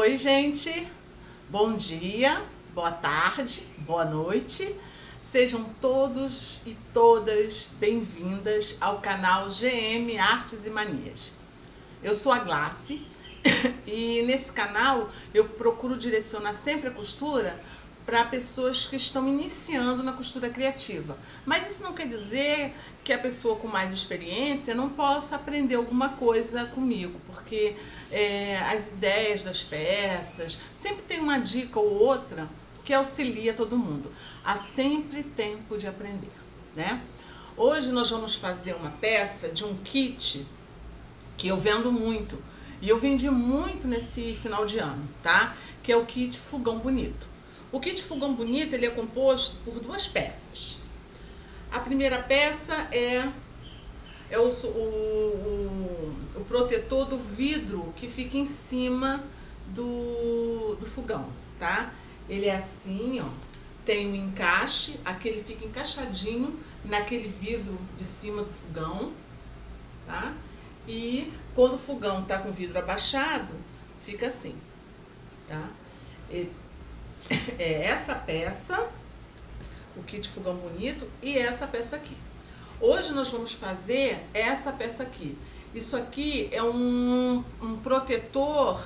Oi, gente! Bom dia, boa tarde, boa noite. Sejam todos e todas bem-vindas ao canal GM Artes e Manias. Eu sou a Glace e nesse canal eu procuro direcionar sempre a costura para pessoas que estão iniciando na costura criativa. Mas isso não quer dizer que a pessoa com mais experiência não possa aprender alguma coisa comigo, porque as ideias das peças, sempre tem uma dica ou outra que auxilia todo mundo. Há sempre tempo de aprender, né? Hoje nós vamos fazer uma peça de um kit que eu vendo muito, e eu vendi muito nesse final de ano, tá? Que é o kit Fogão Bonito. O kit Fogão Bonito, ele é composto por duas peças. A primeira peça é o protetor do vidro que fica em cima do fogão, tá? Ele é assim, ó, tem um encaixe, aqui ele fica encaixadinho naquele vidro de cima do fogão, tá? E quando o fogão tá com o vidro abaixado, fica assim, tá? É essa peça, o kit Fogão Bonito, e essa peça aqui. Hoje nós vamos fazer essa peça aqui. Isso aqui é um protetor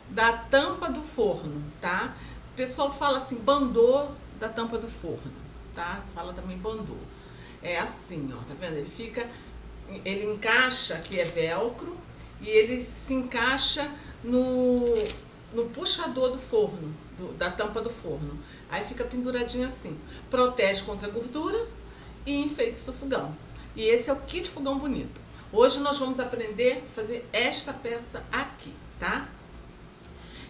da tampa do forno, tá? O pessoal fala assim, bandô da tampa do forno, tá? Fala também bandô. É assim, ó, tá vendo? Ele encaixa, aqui é velcro, e ele se encaixa no puxador do forno, da tampa do forno. Aí fica penduradinho assim. Protege contra a gordura e enfeita o seu fogão. E esse é o kit Fogão Bonito. Hoje nós vamos aprender a fazer esta peça aqui, tá?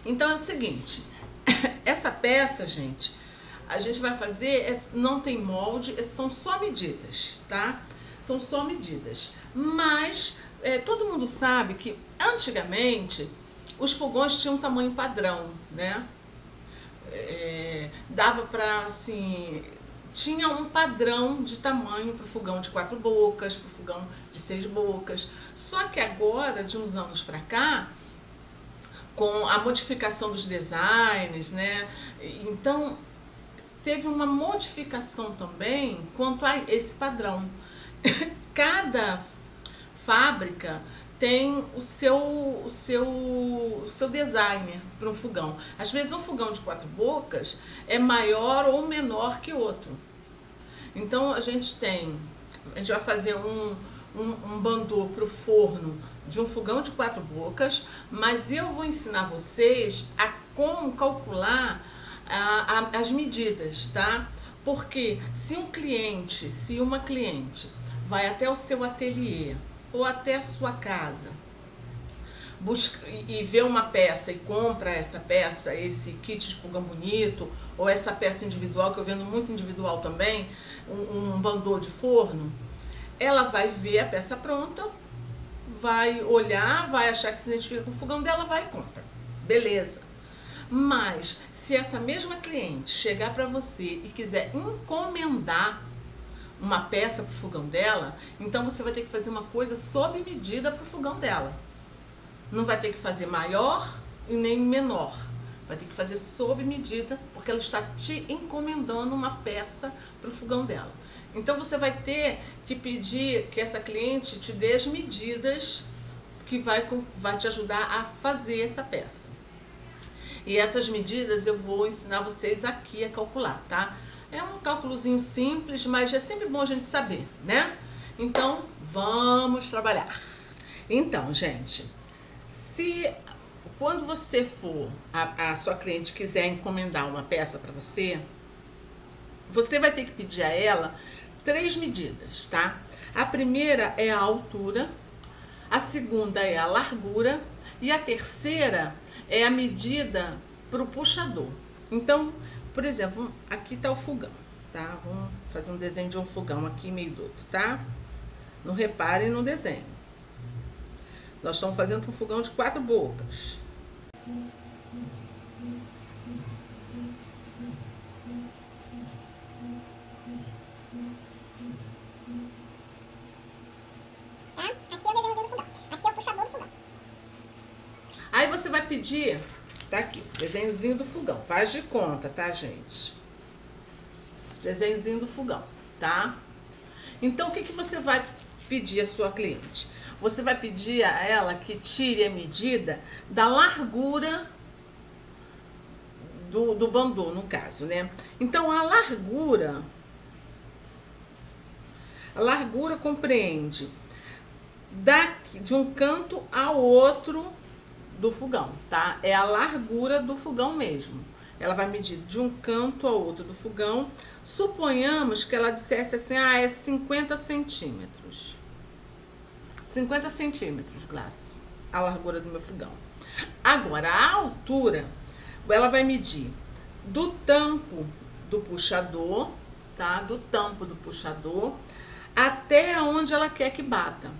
Então é o seguinte, essa peça, gente, a gente vai fazer, não tem molde, são só medidas, tá? São só medidas. Mas todo mundo sabe que antigamente os fogões tinham um tamanho padrão, né? Dava para, assim, tinha um padrão de tamanho para o fogão de 4 bocas, para o fogão de 6 bocas. Só que agora, de uns anos para cá, com a modificação dos designs, né? Então, teve uma modificação também quanto a esse padrão. Cada fábrica tem o seu design para um fogão. Às vezes um fogão de 4 bocas é maior ou menor que outro. Então a gente vai fazer um bandô para o forno de um fogão de 4 bocas, mas eu vou ensinar vocês a como calcular as medidas, tá? Porque se uma cliente vai até o seu ateliê ou até a sua casa e vê uma peça e compra essa peça, esse kit de fogão bonito, ou essa peça individual, que eu vendo muito individual também, um bandô de forno, ela vai ver a peça pronta, vai olhar, vai achar que se identifica com o fogão dela, vai e compra. Beleza. Mas se essa mesma cliente chegar para você e quiser encomendar uma peça para o fogão dela, então você vai ter que fazer uma coisa sob medida para o fogão dela. Não vai ter que fazer maior e nem menor. Vai ter que fazer sob medida, porque ela está te encomendando uma peça para o fogão dela. Então você vai ter que pedir que essa cliente te dê as medidas que vai te ajudar a fazer essa peça. E essas medidas eu vou ensinar vocês aqui a calcular, tá? É um cálculozinho simples, mas é sempre bom a gente saber, né? Então, vamos trabalhar. Então, gente, quando você for, a sua cliente quiser encomendar uma peça para você, você vai ter que pedir a ela 3 medidas, tá? A primeira é a altura, a segunda é a largura e a terceira é a medida para o puxador. Então, por exemplo, aqui tá o fogão, tá? Vamos fazer um desenho de um fogão aqui meio do outro, tá? Não reparem no desenho. Nós estamos fazendo para um fogão de 4 bocas. Aqui é o desenho do fogão. Aqui é o puxador do fogão. Aí você vai pedir, Tá aqui, desenhozinho do fogão. Faz de conta, tá, gente? Desenhozinho do fogão, tá? Então, o que você vai pedir à sua cliente? Você vai pedir a ela que tire a medida da largura do bandô, no caso, né? Então, a largura compreende daqui, de um canto ao outro do fogão, tá? É a largura do fogão mesmo. Ela vai medir de um canto ao outro do fogão. Suponhamos que ela dissesse assim, ah, é 50 centímetros. 50 centímetros, Glácia, a largura do meu fogão. Agora, a altura, ela vai medir do tampo do puxador, tá? Do tampo do puxador até onde ela quer que bata.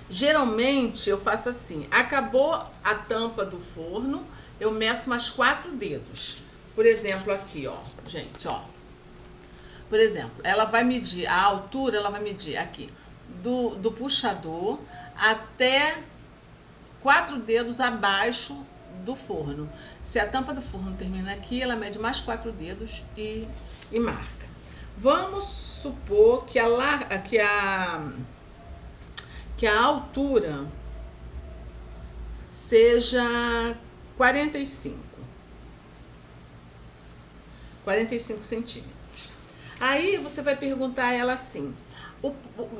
Geralmente, eu faço assim, acabou a tampa do forno, eu meço mais 4 dedos. Por exemplo, aqui, ó, gente, ó. Por exemplo, ela vai medir, a altura, ela vai medir aqui, do puxador até 4 dedos abaixo do forno. Se a tampa do forno termina aqui, ela mede mais 4 dedos e marca. Vamos supor que a altura seja 45 centímetros. Aí você vai perguntar a ela assim,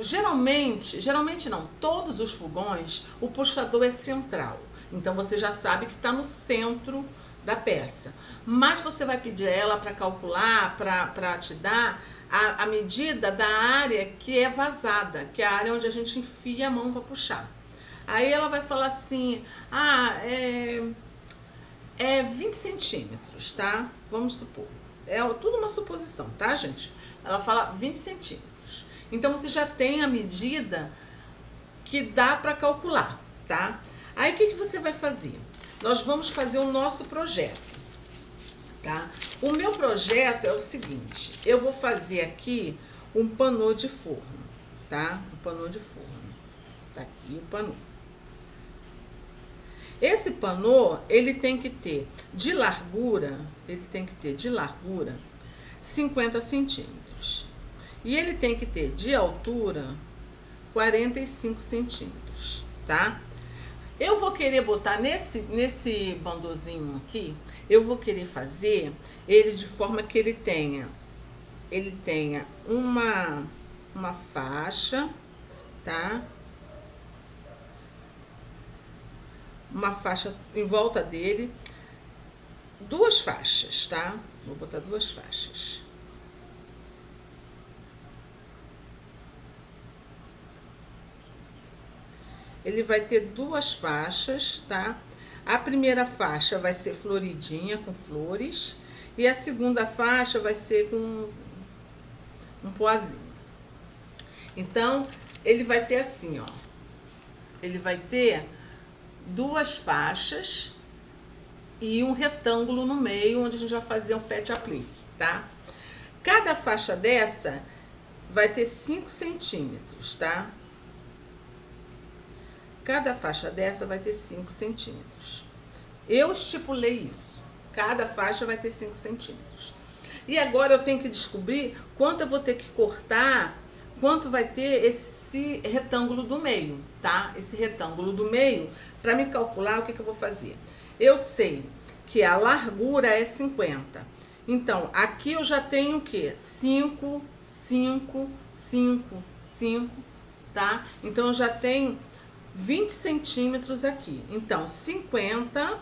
geralmente não, todos os fogões, o puxador é central. Então, você já sabe que está no centro da peça. Mas você vai pedir a ela para calcular, para te dar a medida da área que é vazada, que é a área onde a gente enfia a mão para puxar. Aí ela vai falar assim, ah, é 20 centímetros, tá? Vamos supor. É tudo uma suposição, tá, gente? Ela fala 20 centímetros. Então, você já tem a medida que dá para calcular, tá? Aí, o que você vai fazer? Nós vamos fazer o nosso projeto, tá? O meu projeto é o seguinte, eu vou fazer aqui um panô de forno, tá? Um panô de forno. Tá aqui o panô. Esse panô, ele tem que ter de largura, 50 centímetros. E ele tem que ter de altura 45 centímetros, tá? Eu vou querer botar nesse bandôzinho aqui, eu vou querer fazer ele de forma que ele tenha uma faixa, tá? Uma faixa em volta dele, 2 faixas, tá? Vou botar 2 faixas. Ele vai ter 2 faixas, tá? A primeira faixa vai ser floridinha, com flores. E a segunda faixa vai ser com um poazinho. Então, ele vai ter assim, ó. Ele vai ter 2 faixas e um retângulo no meio, onde a gente vai fazer um pet aplique, tá? Cada faixa dessa vai ter 5 centímetros, tá? Cada faixa dessa vai ter 5 centímetros. Eu estipulei isso. Cada faixa vai ter 5 centímetros. E agora eu tenho que descobrir quanto eu vou ter que cortar, quanto vai ter esse retângulo do meio, tá? Esse retângulo do meio, para me calcular, o que eu vou fazer? Eu sei que a largura é 50. Então, aqui eu já tenho o quê? 5, 5, 5, 5, tá? Então, eu já tenho 20 centímetros aqui. Então, 50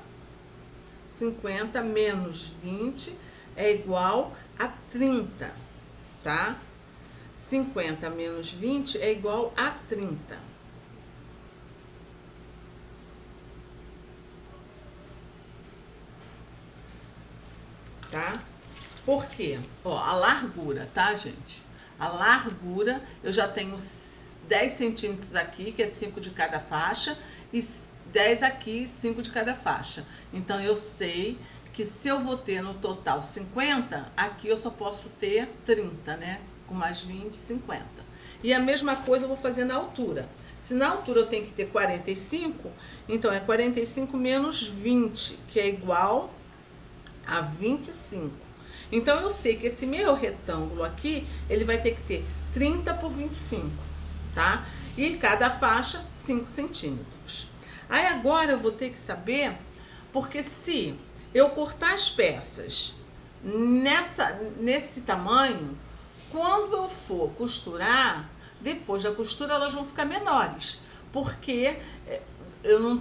menos 20 é igual a 30, tá? 50 menos 20 é igual a 30. Tá? Por quê? Ó, a largura, tá, gente? A largura, eu já tenho 10 centímetros aqui, que é 5 de cada faixa, e 10 aqui, 5 de cada faixa. Então, eu sei que se eu vou ter no total 50, aqui eu só posso ter 30, né? Com mais 20, 50. E a mesma coisa eu vou fazer na altura. Se na altura eu tenho que ter 45, então é 45 menos 20, que é igual a 25. Então eu sei que esse meu retângulo aqui, ele vai ter que ter 30 por 25, tá? E cada faixa, 5 centímetros. Aí agora eu vou ter que saber, porque se eu cortar as peças nesse tamanho, quando eu for costurar, depois da costura elas vão ficar menores, porque eu não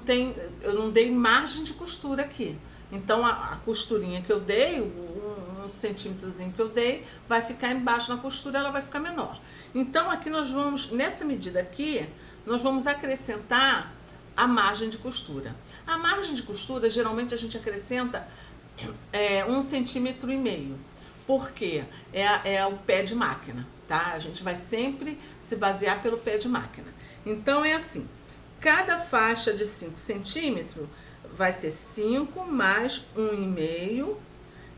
dei margem de costura aqui. Então a costurinha que eu dei, um centímetrozinho que eu dei, vai ficar embaixo na costura, ela vai ficar menor. Então aqui nós vamos, nessa medida aqui, nós vamos acrescentar a margem de costura. A margem de costura, geralmente a gente acrescenta 1,5 centímetros, porque é o pé de máquina, tá? A gente vai sempre se basear pelo pé de máquina. Então é assim, cada faixa de 5 centímetros vai ser 5 mais 1,5,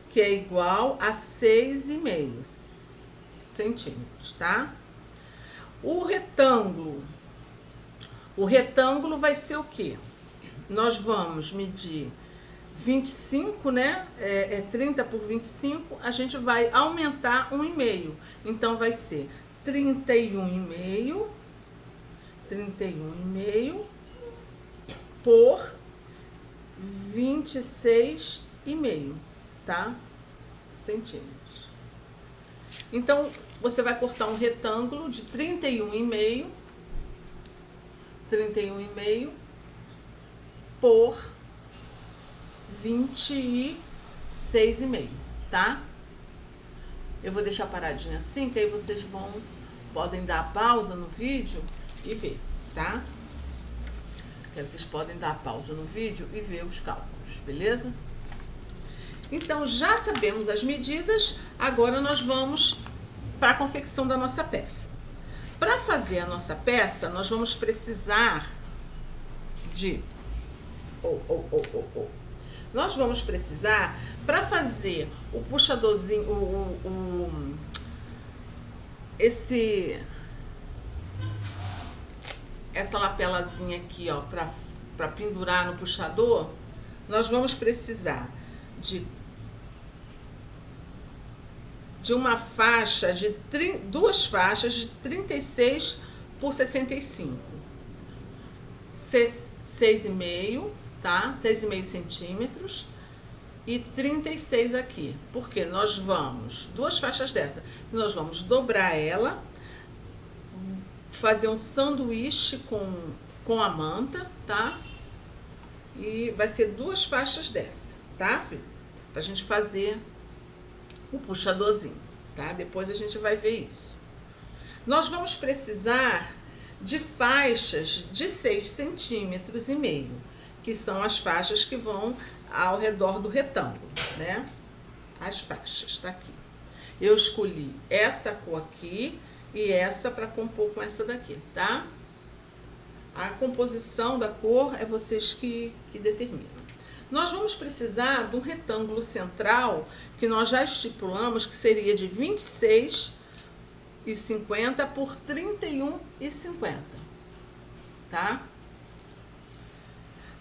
que é igual a 6,5 centímetros, tá? O retângulo vai ser o quê? Nós vamos medir 25, né? 30 por 25, a gente vai aumentar 1,5. Então, vai ser 31,5 por 26,5, tá? Centímetros. Então, você vai cortar um retângulo de 31,5 por 26,5, tá? Eu vou deixar paradinho assim, que aí vocês podem dar pausa no vídeo e ver, tá? Aí vocês podem dar pausa no vídeo e ver os cálculos, beleza? Então, já sabemos as medidas, agora nós vamos para a confecção da nossa peça. Para fazer a nossa peça, nós vamos precisar de... Nós vamos precisar, para fazer o puxadorzinho, essa lapelazinha aqui, ó, para pendurar no puxador, nós vamos precisar de uma faixa, duas faixas de 36 por 65. 6,5, tá? 6,5 centímetros e 36 aqui. Porque nós vamos, duas faixas dessa, nós vamos dobrar ela, fazer um sanduíche com a manta, tá? E vai ser duas faixas dessa, tá, filho? Pra gente fazer o puxadorzinho, tá? Depois a gente vai ver isso. Nós vamos precisar de faixas de 6,5 centímetros, que são as faixas que vão ao redor do retângulo, né? As faixas, tá aqui. Eu escolhi essa cor aqui e essa para compor com essa daqui, tá? A composição da cor é vocês que determinam. Nós vamos precisar de um retângulo central que nós já estipulamos que seria de 26,50 por 31,50, tá?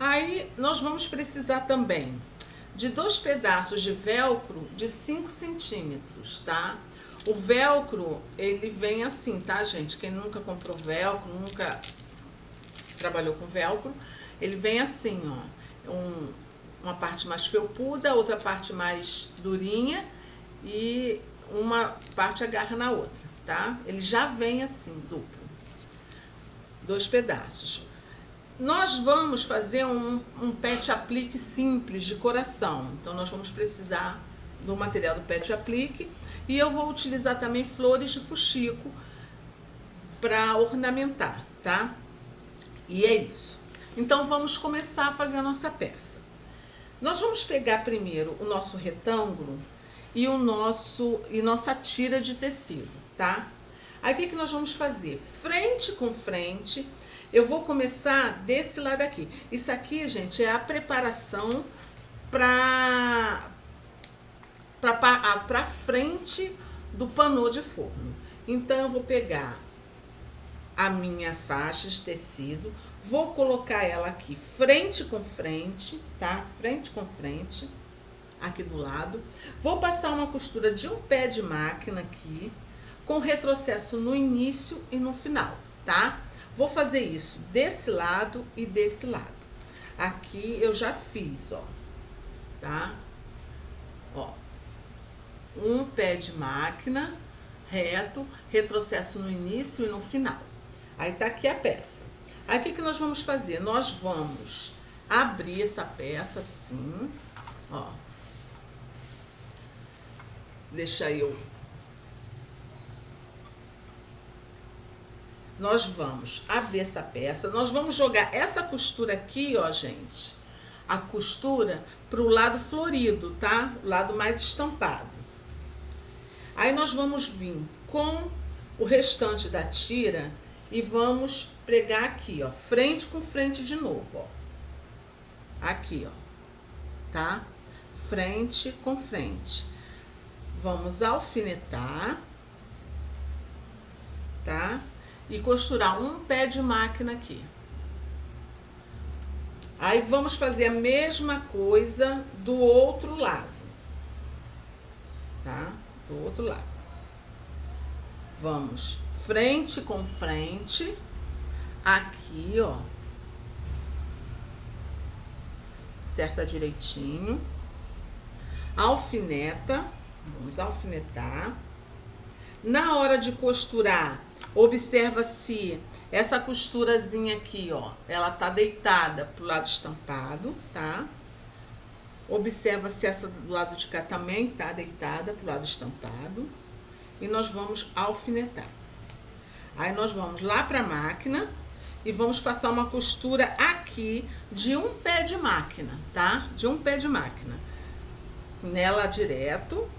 Aí nós vamos precisar também de 2 pedaços de velcro de 5 centímetros, tá? O velcro, ele vem assim, tá, gente? Quem nunca comprou velcro, nunca trabalhou com velcro, ele vem assim, ó. Uma parte mais felpuda, outra parte mais durinha e uma parte agarra na outra, tá? Ele já vem assim, duplo. 2 pedaços. Nós vamos fazer um pet aplique simples de coração. Então, nós vamos precisar do material do pet aplique e eu vou utilizar também flores de fuxico para ornamentar, tá? E é isso. Então, vamos começar a fazer a nossa peça. Nós vamos pegar primeiro o nosso retângulo e nossa tira de tecido, tá? Aí, o que nós vamos fazer? Frente com frente, eu vou começar desse lado aqui. Isso aqui, gente, é a preparação para frente do panô de forno. Então, eu vou pegar a minha faixa de tecido, vou colocar ela aqui frente com frente, tá? Frente com frente, aqui do lado. Vou passar uma costura de um pé de máquina aqui, com retrocesso no início e no final, tá? Vou fazer isso desse lado e desse lado. Aqui eu já fiz, ó, tá? Ó, um pé de máquina reto, retrocesso no início e no final. Aí tá aqui a peça. Aí o que que nós vamos fazer? Nós vamos abrir essa peça assim, ó. Deixa eu. Nós vamos abrir essa peça, nós vamos jogar essa costura aqui, ó, gente, a costura pro lado florido, tá? O lado mais estampado. Aí nós vamos vir com o restante da tira e vamos pregar aqui, ó, frente com frente de novo, ó. Aqui, ó, tá? Frente com frente. Vamos alfinetar, tá? E costurar um pé de máquina aqui. Aí vamos fazer a mesma coisa do outro lado, tá? Do outro lado. Vamos frente com frente, aqui, ó. Acerta direitinho. Alfineta, vamos alfinetar. Na hora de costurar, observa se essa costurazinha aqui, ó, ela tá deitada pro lado estampado, tá? Observa se essa do lado de cá também tá deitada pro lado estampado. E nós vamos alfinetar. Aí nós vamos lá pra máquina e vamos passar uma costura aqui de um pé de máquina, tá? De um pé de máquina. Nela direto.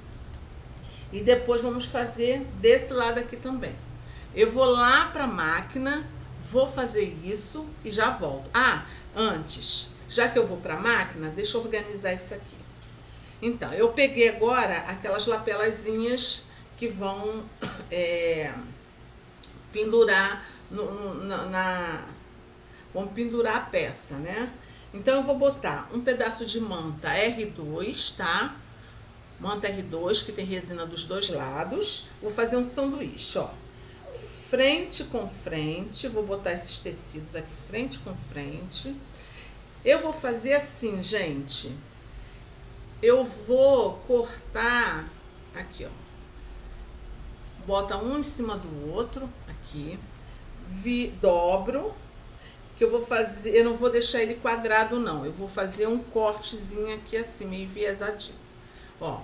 E depois vamos fazer desse lado aqui também. Eu vou lá pra máquina, vou fazer isso e já volto. Ah, antes, já que eu vou pra máquina, deixa eu organizar isso aqui. Então, eu peguei agora aquelas lapelazinhas que vão pendurar vão pendurar a peça, né? Então, eu vou botar um pedaço de manta R2, tá? Manta R2, que tem resina dos dois lados. Vou fazer um sanduíche, ó. Frente com frente, vou botar esses tecidos aqui frente com frente. Eu vou fazer assim, gente. Eu vou cortar aqui, ó. Bota um em cima do outro, aqui. Dobro. Que eu vou fazer, eu não vou deixar ele quadrado, não. Eu vou fazer um cortezinho aqui assim, meio enviesadinho. Ó,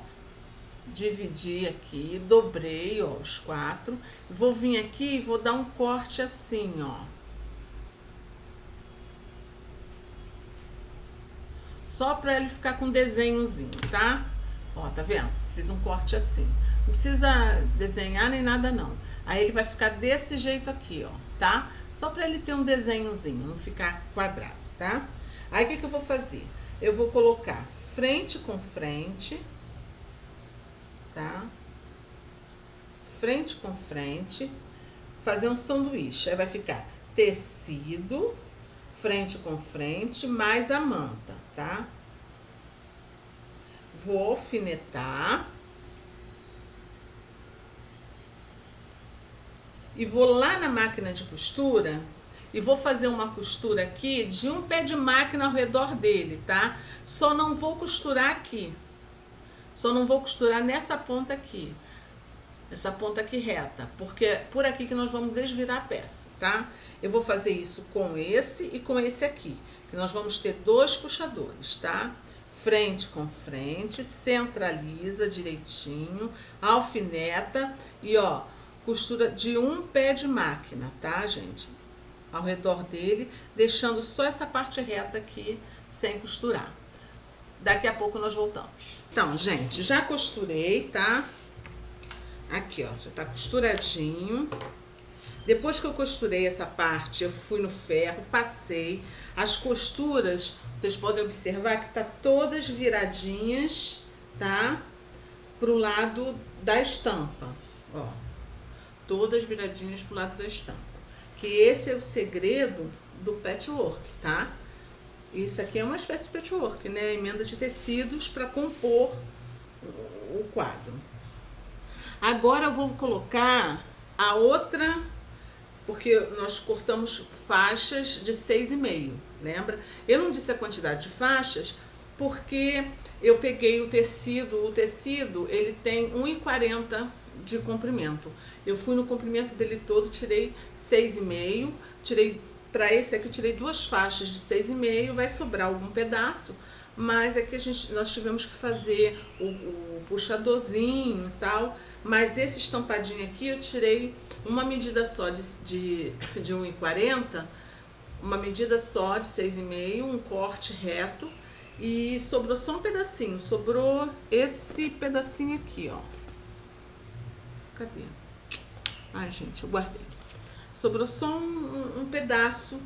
dividi aqui, dobrei, ó, os 4. Vou vir aqui e vou dar um corte assim, ó. Só pra ele ficar com um desenhozinho, tá? Ó, tá vendo? Fiz um corte assim. Não precisa desenhar nem nada, não. Aí ele vai ficar desse jeito aqui, ó, tá? Só pra ele ter um desenhozinho, não ficar quadrado, tá? Aí, o que que eu vou fazer? Eu vou colocar frente com frente, tá? Frente com frente, fazer um sanduíche. Aí vai ficar tecido, frente com frente, mais a manta, tá? Vou alfinetar. E vou lá na máquina de costura e vou fazer uma costura aqui de um pé de máquina ao redor dele, tá? Só não vou costurar aqui. Só não vou costurar nessa ponta aqui. Essa ponta aqui reta, porque é por aqui que nós vamos desvirar a peça, tá? Eu vou fazer isso com esse e com esse aqui, que nós vamos ter 2 puxadores, tá? Frente com frente, centraliza direitinho, alfineta e, ó, costura de um pé de máquina, tá, gente? Ao redor dele, deixando só essa parte reta aqui, sem costurar. Daqui a pouco nós voltamos. Então, gente, já costurei, tá? Aqui, ó, já tá costuradinho. Depois que eu costurei essa parte, eu fui no ferro, passei. As costuras, vocês podem observar que tá todas viradinhas, tá? Pro lado da estampa, ó. Todas viradinhas pro lado da estampa. O que esse é o segredo do patchwork, tá? Isso aqui é uma espécie de patchwork, né? Emenda de tecidos para compor o quadro. Agora eu vou colocar a outra, porque nós cortamos faixas de 6,5, lembra? Eu não disse a quantidade de faixas, porque eu peguei o tecido ele tem 1,40 de comprimento. Eu fui no comprimento dele todo, tirei 6,5, tirei para esse aqui eu tirei 2 faixas de 6,5, vai sobrar algum pedaço, mas é que nós tivemos que fazer o puxadorzinho e tal, mas esse estampadinho aqui eu tirei uma medida só de 1,40, uma medida só de 6,5, um corte reto, e sobrou só um pedacinho, sobrou esse pedacinho aqui, ó. Cadê? Ai, gente, eu guardei. Sobrou só um pedaço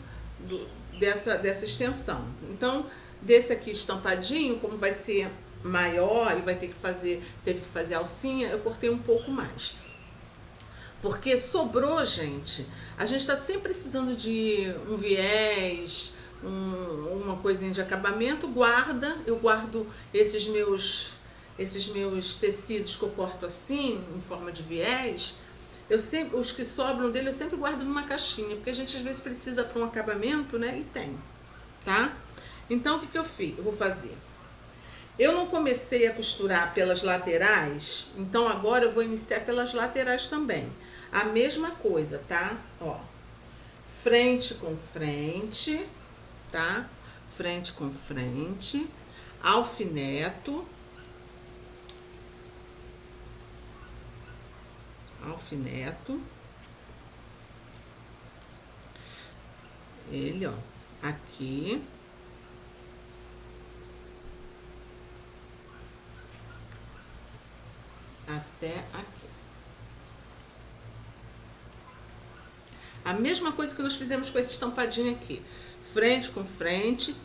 dessa extensão. Então, desse aqui estampadinho, como vai ser maior e teve que fazer alcinha, eu cortei um pouco mais. Porque sobrou, gente, a gente tá sempre precisando de um viés, uma coisinha de acabamento, eu guardo esses meus tecidos que eu corto assim, em forma de viés, os que sobram dele eu sempre guardo numa caixinha, porque a gente às vezes precisa para um acabamento, né, e tem, tá? Então, o que eu fiz? Eu vou fazer. Eu não comecei a costurar pelas laterais, então agora eu vou iniciar pelas laterais também. A mesma coisa, tá? Ó, frente com frente, tá? Frente com frente, alfineto, ele, ó, aqui, até aqui. A mesma coisa que nós fizemos com esse estampadinho aqui. Frente com frente,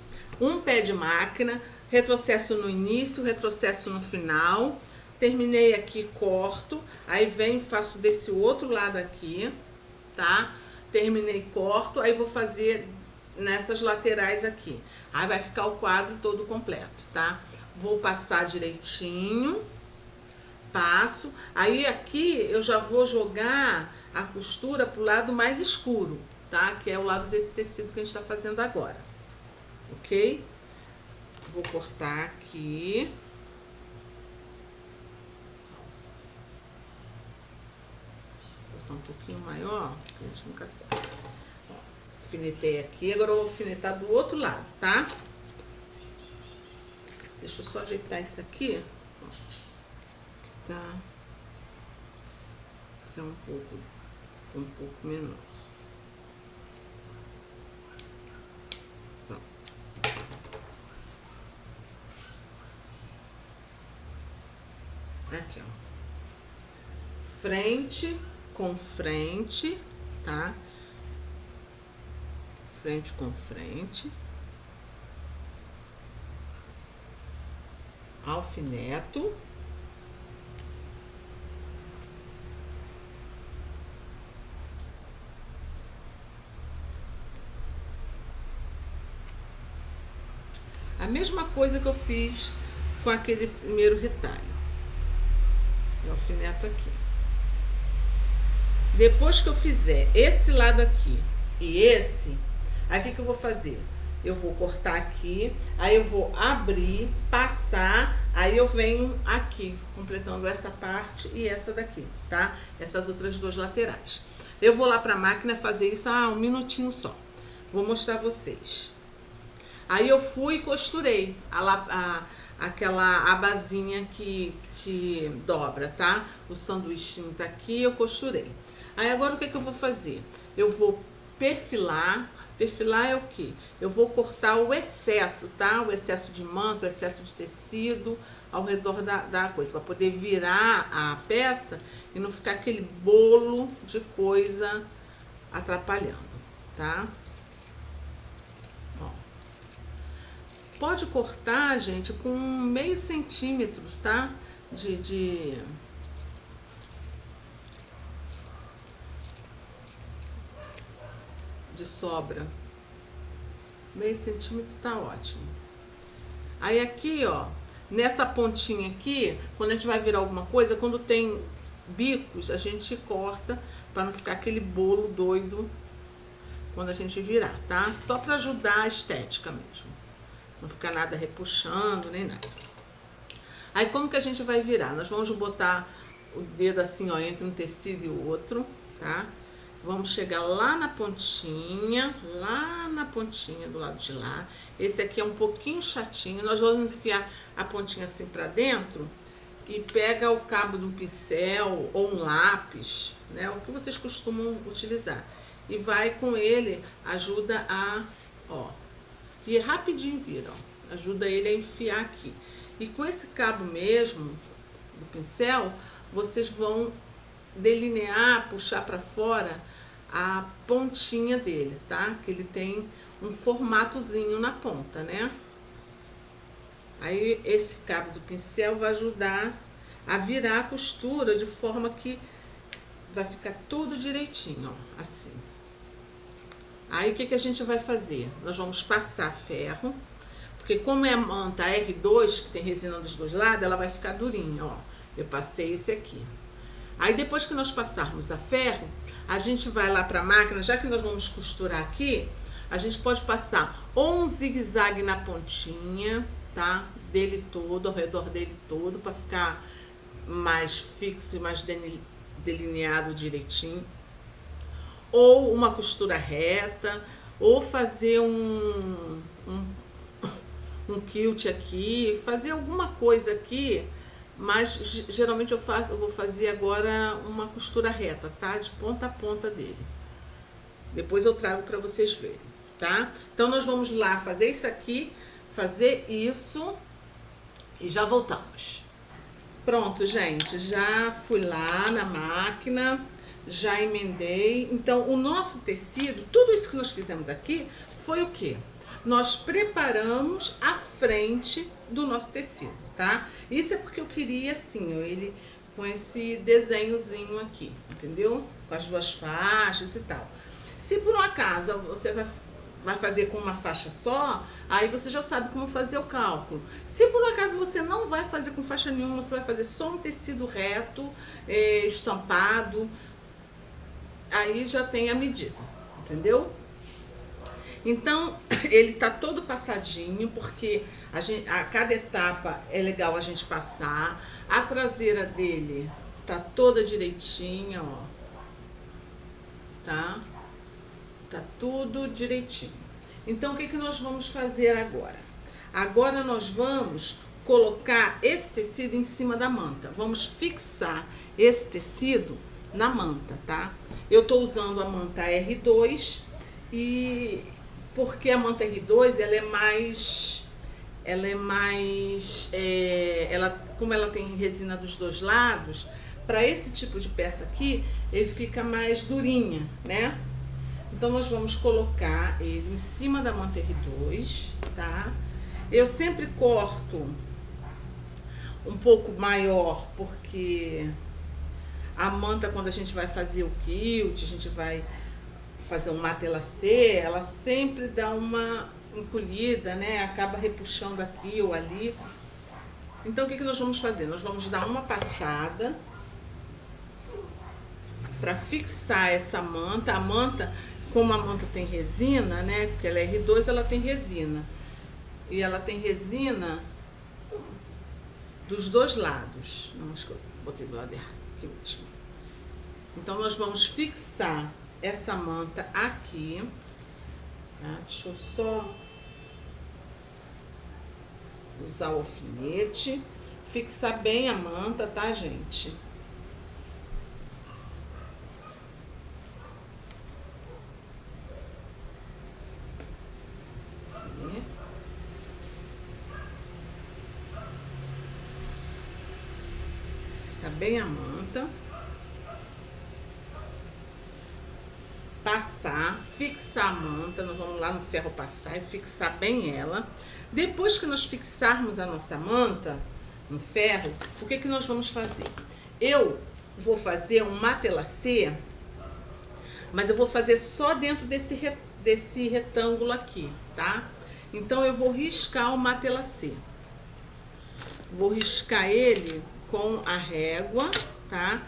um pé de máquina, retrocesso no início, retrocesso no final. Terminei aqui, corto, aí venho, faço desse outro lado aqui, tá? Terminei, corto, aí vou fazer nessas laterais aqui. Aí vai ficar o quadro todo completo, tá? Vou passar direitinho, passo, aí aqui eu já vou jogar a costura pro lado mais escuro, tá? Que é o lado desse tecido que a gente tá fazendo agora, ok? Vou cortar aqui. Vou cortar um pouquinho maior, que a gente nunca sabe. Ó, alfinetei aqui, agora eu vou alfinetar do outro lado, tá? Deixa eu só ajeitar isso aqui, ó, que tá... Isso é um pouco menor. Pronto. Aqui, ó. Frente com frente, tá? Frente com frente. Alfineto. A mesma coisa que eu fiz com aquele primeiro retalho. Eu alfineto aqui. Depois que eu fizer esse lado aqui e esse, aqui que eu vou fazer? Eu vou cortar aqui, aí eu vou abrir, passar, aí eu venho aqui, completando essa parte e essa daqui, tá? Essas outras duas laterais. Eu vou lá pra máquina fazer isso, um minutinho só. Vou mostrar a vocês. Aí eu fui e costurei aquela abazinha que dobra, tá? O sanduichinho tá aqui, eu costurei. Aí agora o que eu vou fazer? Eu vou perfilar. Perfilar é o quê? Eu vou cortar o excesso, tá? O excesso de manto, o excesso de tecido ao redor da coisa, para poder virar a peça e não ficar aquele bolo de coisa atrapalhando, tá? Ó. Pode cortar, gente, com meio centímetro, tá? de sobra. Meio centímetro tá ótimo. Aí aqui, ó, nessa pontinha aqui, quando a gente vai virar alguma coisa, quando tem bicos, a gente corta para não ficar aquele bolo doido quando a gente virar, tá? Só para ajudar a estética mesmo. Não ficar nada repuxando, nem nada. Aí como que a gente vai virar? Nós vamos botar o dedo assim, ó, entre um tecido e o outro, tá? Vamos chegar lá na pontinha do lado de lá. Esse aqui é um pouquinho chatinho. Nós vamos enfiar a pontinha assim pra dentro e pega o cabo de um pincel ou um lápis, né? O que vocês costumam utilizar. E vai com ele, ajuda a, ó, e rapidinho vira, ó. Ajuda ele a enfiar aqui. E com esse cabo mesmo, do pincel, vocês vão delinear, puxar para fora a pontinha dele, tá? Que ele tem um formatozinho na ponta, né? Aí esse cabo do pincel vai ajudar a virar a costura de forma que vai ficar tudo direitinho, ó, assim. Aí o que a gente vai fazer? Nós vamos passar ferro, porque como é a manta R2, que tem resina dos dois lados, ela vai ficar durinha, ó. Eu passei esse aqui. Aí depois que nós passarmos a ferro, a gente vai lá para a máquina, já que nós vamos costurar aqui, a gente pode passar ou um zigue-zague na pontinha, tá? Dele todo, ao redor dele todo, para ficar mais fixo e mais delineado direitinho. Ou uma costura reta, ou fazer um quilt aqui, fazer alguma coisa aqui, mas geralmente eu vou fazer agora uma costura reta, tá? De ponta a ponta dele. Depois eu trago para vocês verem, tá? Então nós vamos lá fazer isso aqui, fazer isso e já voltamos. Pronto, gente, já fui lá na máquina, já emendei. Então o nosso tecido, tudo isso que nós fizemos aqui, foi o quê? Nós preparamos a frente do nosso tecido, tá? Isso é porque eu queria assim, ó, ele com esse desenhozinho aqui, entendeu? Com as duas faixas e tal. Se por um acaso você vai fazer com uma faixa só, aí você já sabe como fazer o cálculo. Se por um acaso você não vai fazer com faixa nenhuma, você vai fazer só um tecido reto, estampado, aí já tem a medida, entendeu? Então, ele tá todo passadinho, porque a cada etapa é legal a gente passar. A traseira dele tá toda direitinha, ó. Tá? Tá tudo direitinho. Então, o que nós vamos fazer agora? Agora nós vamos colocar esse tecido em cima da manta. Vamos fixar esse tecido na manta, tá? Eu tô usando a manta R2 e... porque a manta R2, como ela tem resina dos dois lados, para esse tipo de peça aqui, ele fica mais durinha, né? Então nós vamos colocar ele em cima da manta R2, tá? Eu sempre corto um pouco maior, porque a manta, quando a gente vai fazer o quilt, a gente vai fazer um matelacê, ela sempre dá uma encolhida, né? Acaba repuxando aqui ou ali. Então o que nós vamos fazer? Nós vamos dar uma passada para fixar essa manta. A manta, como a manta tem resina, né? Porque ela é R2, ela tem resina. E ela tem resina dos dois lados. Não, acho que eu botei do lado errado, aqui mesmo. Então nós vamos fixar essa manta aqui, tá? Deixa eu só usar o alfinete, fixar bem a manta, tá, gente? Fixar bem a manta. Passar, fixar a manta, nós vamos lá no ferro passar e fixar bem ela. Depois que nós fixarmos a nossa manta no ferro, o que nós vamos fazer? Eu vou fazer um matelacê, mas eu vou fazer só dentro desse desse retângulo aqui, tá? Então eu vou riscar o matelassê. Vou riscar ele com a régua, tá?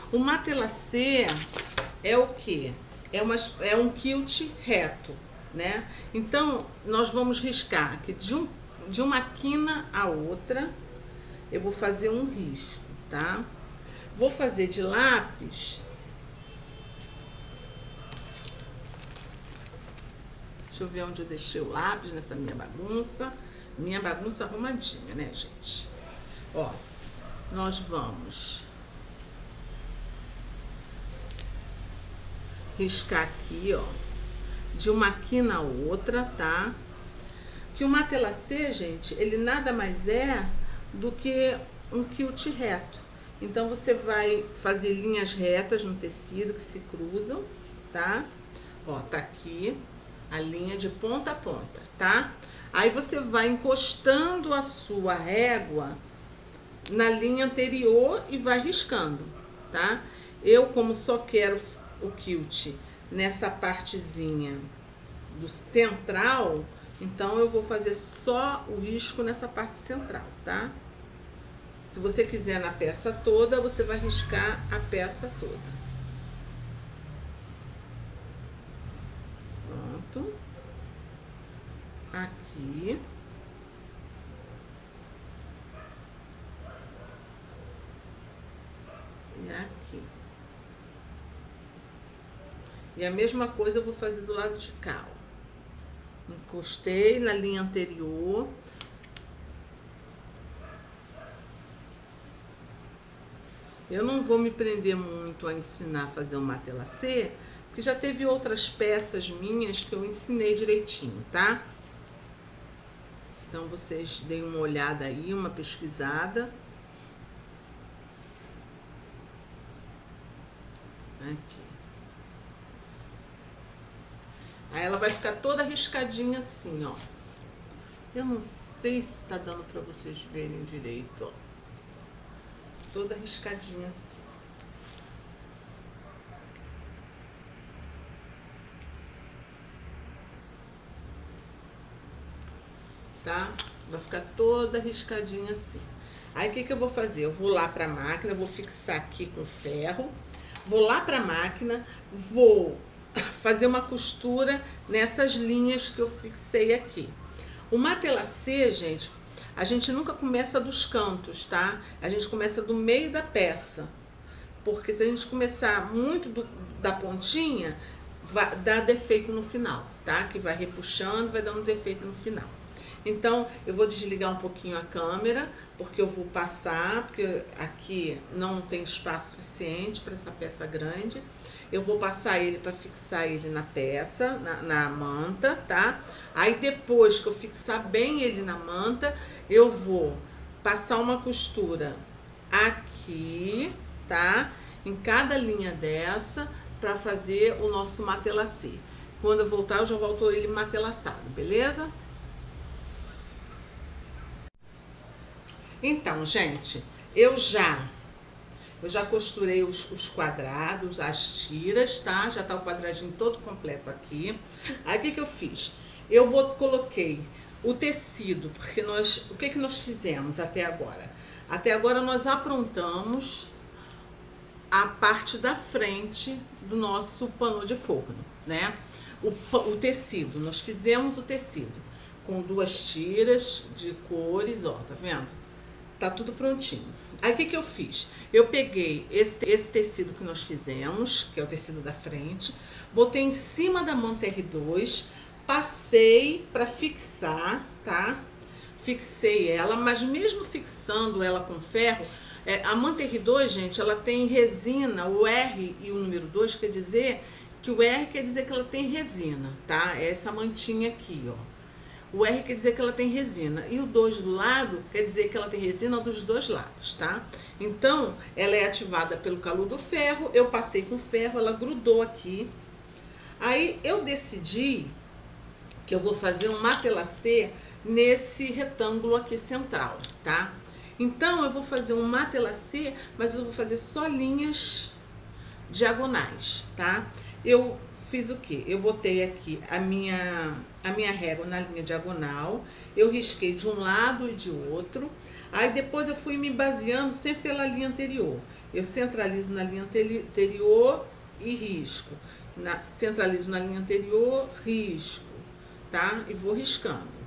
O matelassê é o quê? É um quilt reto, né? Então, nós vamos riscar aqui de uma quina a outra, eu vou fazer um risco, tá? Vou fazer de lápis. Deixa eu ver onde eu deixei o lápis nessa minha bagunça. Minha bagunça arrumadinha, né, gente? Ó, nós vamos riscar aqui, ó, de uma quina a outra, tá? Que o matelassê, gente, ele nada mais é do que um quilt reto. Então, você vai fazer linhas retas no tecido que se cruzam, tá? Ó, tá aqui a linha de ponta a ponta, tá? Aí você vai encostando a sua régua na linha anterior e vai riscando, tá? Eu, como só quero o quilt nessa partezinha do central, então eu vou fazer só o risco nessa parte central, tá? Se você quiser na peça toda, você vai riscar a peça toda. Pronto. Aqui. E aqui. E a mesma coisa eu vou fazer do lado de cá, ó. Encostei na linha anterior. Eu não vou me prender muito a ensinar a fazer um matelassê, porque já teve outras peças minhas que eu ensinei direitinho, tá? Então, vocês deem uma olhada aí, uma pesquisada. Aqui. Aí ela vai ficar toda riscadinha assim, ó. Eu não sei se tá dando pra vocês verem direito, ó. Toda riscadinha assim. Tá? Vai ficar toda riscadinha assim. Aí, o que que eu vou fazer? Eu vou lá pra máquina, vou fixar aqui com ferro. Vou lá pra máquina, vou fazer uma costura nessas linhas que eu fixei aqui. O matelassê, gente, a gente nunca começa dos cantos, tá? A gente começa do meio da peça. Porque se a gente começar muito da pontinha, vai dar defeito no final, tá? Que vai repuxando, vai dando defeito no final. Então, eu vou desligar um pouquinho a câmera, porque eu vou passar, porque aqui não tem espaço suficiente para essa peça grande. Eu vou passar ele para fixar ele na peça, na manta, tá? Aí depois que eu fixar bem ele na manta, eu vou passar uma costura aqui, tá? Em cada linha dessa, para fazer o nosso matelassê. Quando eu voltar, eu já volto ele matelaçado, beleza? Então, gente, eu já costurei os quadrados, as tiras, tá? Já tá o quadradinho todo completo aqui. Aí, o que que eu fiz? Eu coloquei o tecido, porque o que que nós fizemos até agora? Até agora nós aprontamos a parte da frente do nosso pano de forno, né? O tecido, nós fizemos o tecido com 2 tiras de cores, ó, tá vendo? Tá tudo prontinho. Aí, o que que eu fiz? Eu peguei esse tecido que nós fizemos, que é o tecido da frente, botei em cima da manta R2, passei para fixar, tá? Fixei ela, mas mesmo fixando ela com ferro, a manta R2, gente, ela tem resina, o R e o número 2 quer dizer que o R quer dizer que ela tem resina, tá? É essa mantinha aqui, ó. O R quer dizer que ela tem resina. E o 2 do lado quer dizer que ela tem resina dos 2 lados, tá? Então, ela é ativada pelo calor do ferro. Eu passei com ferro, ela grudou aqui. Aí, eu decidi que eu vou fazer um matelassê nesse retângulo aqui central, tá? Então, eu vou fazer um matelassê, mas eu vou fazer só linhas diagonais, tá? Eu fiz o quê? Eu botei aqui a minha régua na linha diagonal, eu risquei de um lado e de outro, aí depois eu fui me baseando sempre pela linha anterior. Eu centralizo na linha anterior e risco. Centralizo na linha anterior, risco, tá? E vou riscando.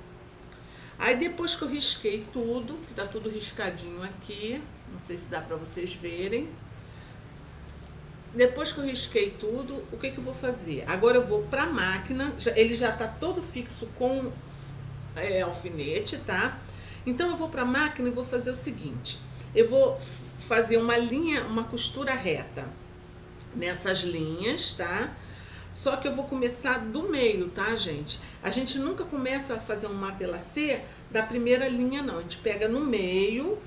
Aí depois que eu risquei tudo, que tá tudo riscadinho aqui, não sei se dá pra vocês verem. Depois que eu risquei tudo, o que que eu vou fazer? Agora eu vou pra máquina, ele já tá todo fixo com alfinete, tá? Então eu vou pra máquina e vou fazer o seguinte, eu vou fazer uma linha, uma costura reta nessas linhas, tá? Só que eu vou começar do meio, tá, gente? A gente nunca começa a fazer um matelacê da primeira linha, não. A gente pega no meio,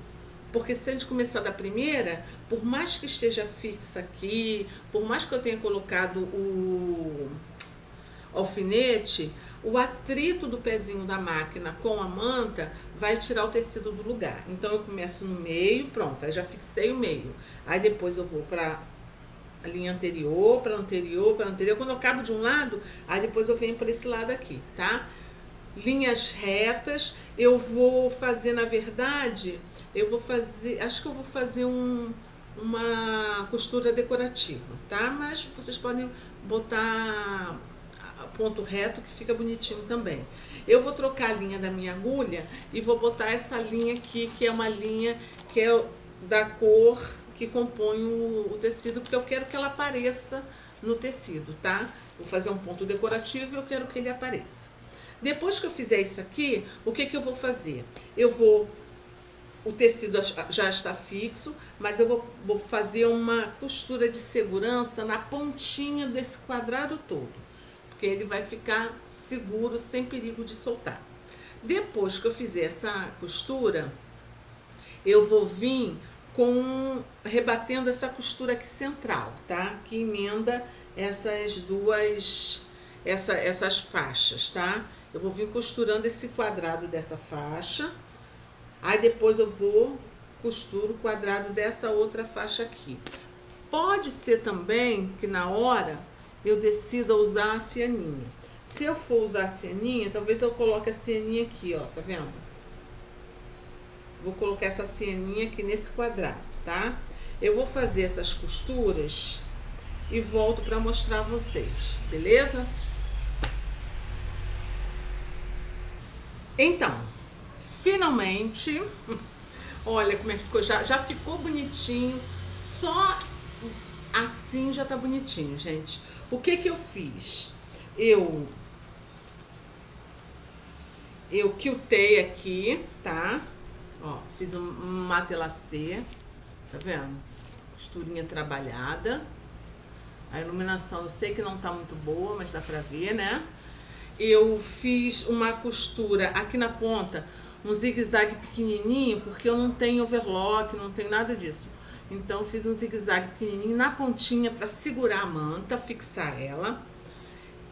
porque se a gente começar da primeira, por mais que esteja fixa aqui, por mais que eu tenha colocado o alfinete, o atrito do pezinho da máquina com a manta vai tirar o tecido do lugar. Então eu começo no meio, pronto, aí já fixei o meio. Aí depois eu vou pra a linha anterior, para anterior, para anterior. Quando eu acabo de um lado, aí depois eu venho para esse lado aqui, tá? Linhas retas. Eu vou fazer, na verdade, eu vou fazer, acho que eu vou fazer uma costura decorativa, tá? Mas vocês podem botar ponto reto que fica bonitinho também. Eu vou trocar a linha da minha agulha e vou botar essa linha aqui, que é uma linha que é da cor que compõe o tecido, porque eu quero que ela apareça no tecido, tá? Vou fazer um ponto decorativo e eu quero que ele apareça. Depois que eu fizer isso aqui, o que que eu vou fazer? O tecido já está fixo, mas eu vou fazer uma costura de segurança na pontinha desse quadrado todo, porque ele vai ficar seguro, sem perigo de soltar. Depois que eu fizer essa costura, eu vou vir rebatendo essa costura aqui central, tá? Que emenda essas essas faixas, tá? Eu vou vir costurando esse quadrado dessa faixa, aí depois eu vou costuro o quadrado dessa outra faixa aqui. Pode ser também que na hora eu decida usar a cianinha. Se eu for usar a cianinha, talvez eu coloque a cianinha aqui, ó, tá vendo? Vou colocar essa cianinha aqui nesse quadrado, tá? Eu vou fazer essas costuras e volto para mostrar a vocês, beleza? Então, finalmente, olha como é que ficou, já ficou bonitinho, só assim já tá bonitinho, gente. O que que eu fiz? Eu quiltei aqui, tá? Ó, fiz um matelacê, tá vendo? Costurinha trabalhada. A iluminação eu sei que não tá muito boa, mas dá pra ver, né? Eu fiz uma costura aqui na ponta, um zigue-zague pequenininho, porque eu não tenho overlock, não tenho nada disso. Então eu fiz um zigue-zague pequenininho na pontinha para segurar a manta, fixar ela.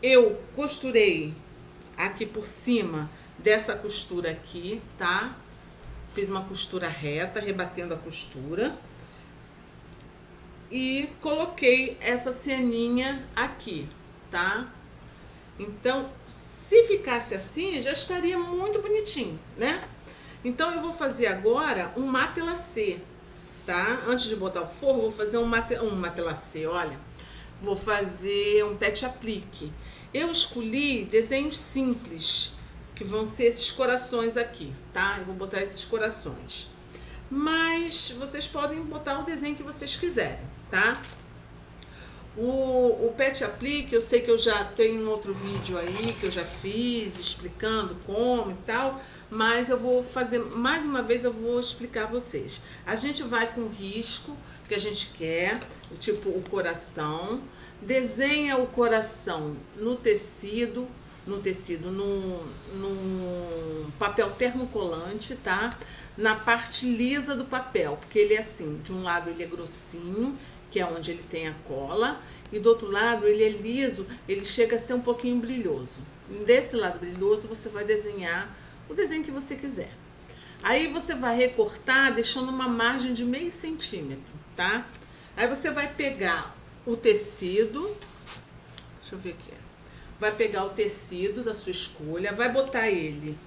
Eu costurei aqui por cima dessa costura aqui, tá? Fiz uma costura reta, rebatendo a costura. E coloquei essa cianinha aqui, tá? Então, se ficasse assim, já estaria muito bonitinho, né? Então, eu vou fazer agora um matelacê, tá? Antes de botar o forro, vou fazer um matelacê, olha. Vou fazer um pet aplique. Eu escolhi desenhos simples, que vão ser esses corações aqui, tá? Eu vou botar esses corações. Mas vocês podem botar o desenho que vocês quiserem, tá? O pet aplique, eu sei que eu já tenho um outro vídeo aí que eu já fiz explicando como e tal, mas eu vou fazer, mais uma vez eu vou explicar a vocês. A gente vai com o risco que a gente quer, tipo o coração, desenha o coração no tecido, no papel termocolante, tá? Na parte lisa do papel, porque ele é assim, de um lado ele é grossinho, que é onde ele tem a cola, e do outro lado ele é liso, ele chega a ser um pouquinho brilhoso. Desse lado brilhoso você vai desenhar o desenho que você quiser. Aí você vai recortar deixando uma margem de meio centímetro, tá? Aí você vai pegar o tecido, Deixa eu ver aqui. Vai pegar o tecido da sua escolha, vai botar ele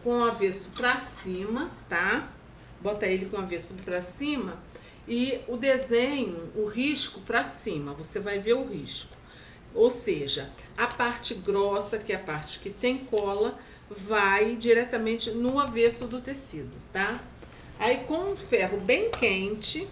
com o avesso pra cima, tá? Bota ele com o avesso pra cima e o desenho, o risco pra cima, você vai ver o risco. Ou seja, a parte grossa, que é a parte que tem cola, vai diretamente no avesso do tecido, tá? Aí com um ferro bem quente,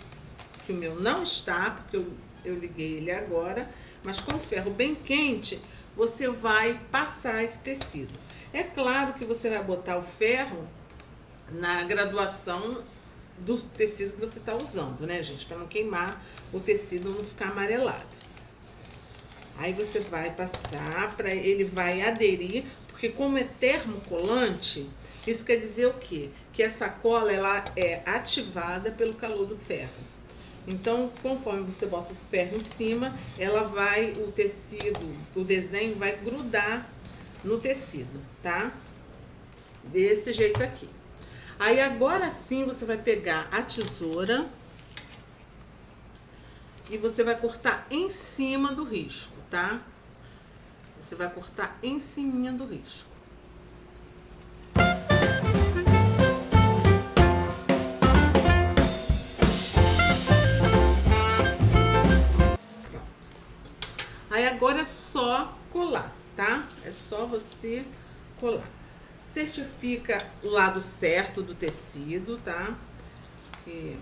que o meu não está, porque eu liguei ele agora, mas com o ferro bem quente, você vai passar esse tecido. É claro que você vai botar o ferro na graduação do tecido que você está usando, né, gente? Para não queimar o tecido, não ficar amarelado. Aí você vai passar, ele vai aderir, porque como é termocolante, isso quer dizer o quê? Que essa cola, ela é ativada pelo calor do ferro. Então, conforme você bota o ferro em cima, o tecido, o desenho vai grudar no tecido, tá? Desse jeito aqui. Aí agora sim você vai pegar a tesoura e você vai cortar em cima do risco, tá? Você vai cortar em cima do risco. Pronto. Aí agora é só colar, tá? É só você colar. Certifica o lado certo do tecido, tá? Que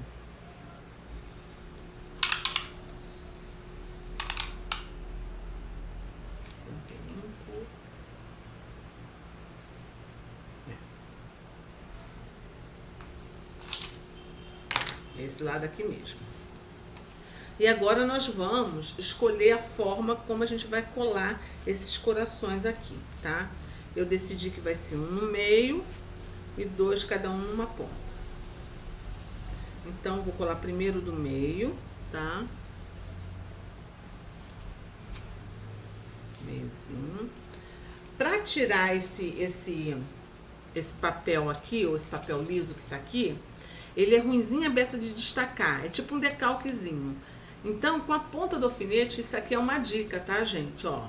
esse lado aqui mesmo. E agora nós vamos escolher a forma como a gente vai colar esses corações aqui, tá? Eu decidi que vai ser um no meio e dois cada um numa ponta. Então, vou colar primeiro do meio, tá? Meiozinho. Pra tirar esse papel aqui, ou esse papel liso que tá aqui, ele é ruinzinho a beça de destacar, é tipo um decalquezinho. Então, com a ponta do alfinete, isso aqui é uma dica, tá, gente? Ó,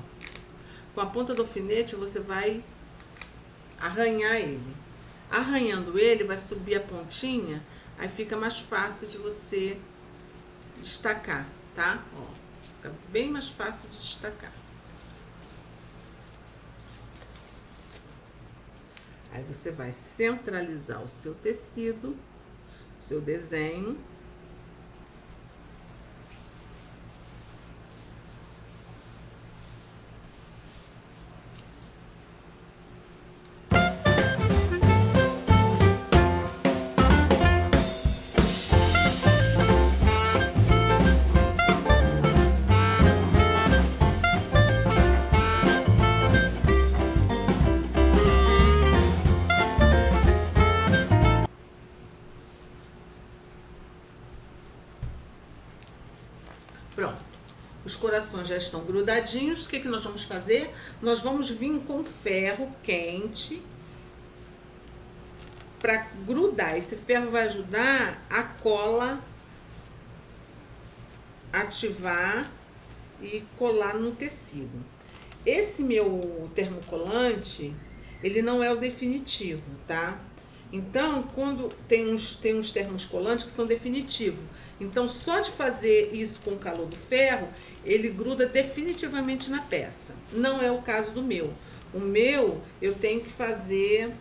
com a ponta do alfinete, você vai arranhar ele. Arranhando ele, vai subir a pontinha, aí fica mais fácil de você destacar, tá? Ó, fica bem mais fácil de destacar. Aí você vai centralizar o seu tecido, seu desenho. Pronto, os corações já estão grudadinhos. O que nós vamos fazer? Nós vamos vir com ferro quente para grudar. Esse ferro vai ajudar a cola ativar e colar no tecido. Esse meu termocolante, ele não é o definitivo, tá? Então, quando tem uns termos colantes que são definitivos. Então, só de fazer isso com o calor do ferro, ele gruda definitivamente na peça. Não é o caso do meu. O meu, eu tenho que fazer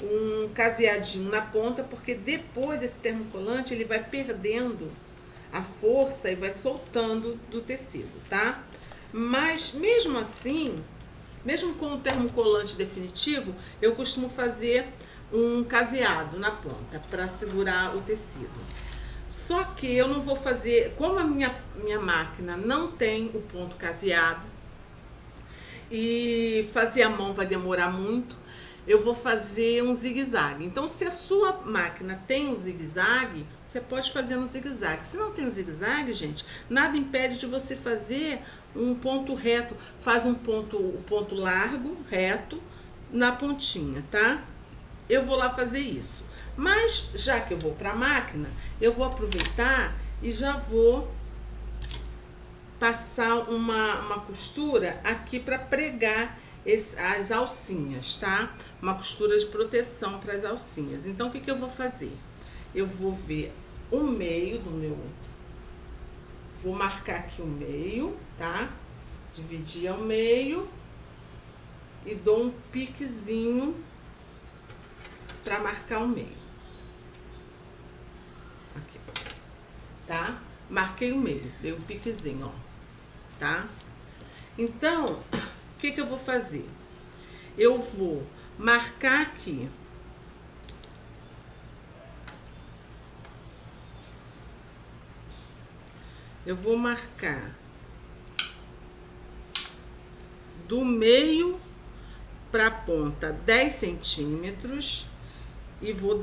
um caseadinho na ponta, porque depois esse termocolante, ele vai perdendo a força e vai soltando do tecido, tá? Mas, mesmo assim, mesmo com o termocolante definitivo, eu costumo fazer um caseado na ponta para segurar o tecido. Só que eu não vou fazer, como a minha máquina não tem o ponto caseado e fazer a mão vai demorar muito, eu vou fazer um zigue-zague. Então, se a sua máquina tem um zigue-zague, você pode fazer no zigue-zague. Se não tem um zigue-zague, gente, nada impede de você fazer um ponto reto. Faz um ponto largo, reto, na pontinha, tá? Eu vou lá fazer isso. Mas, já que eu vou para a máquina, eu vou aproveitar e já vou passar uma costura aqui para pregar as alcinhas, tá? Uma costura de proteção para as alcinhas. Então, o que eu vou fazer? Eu vou ver o meio do meu... Vou marcar aqui o meio, tá? Dividir ao meio e dou um piquezinho para marcar o meio. Aqui, tá? Marquei o meio, dei um piquezinho, ó, tá? Então, o que eu vou fazer? Eu vou marcar aqui. Eu vou marcar do meio para a ponta 10 centímetros e vou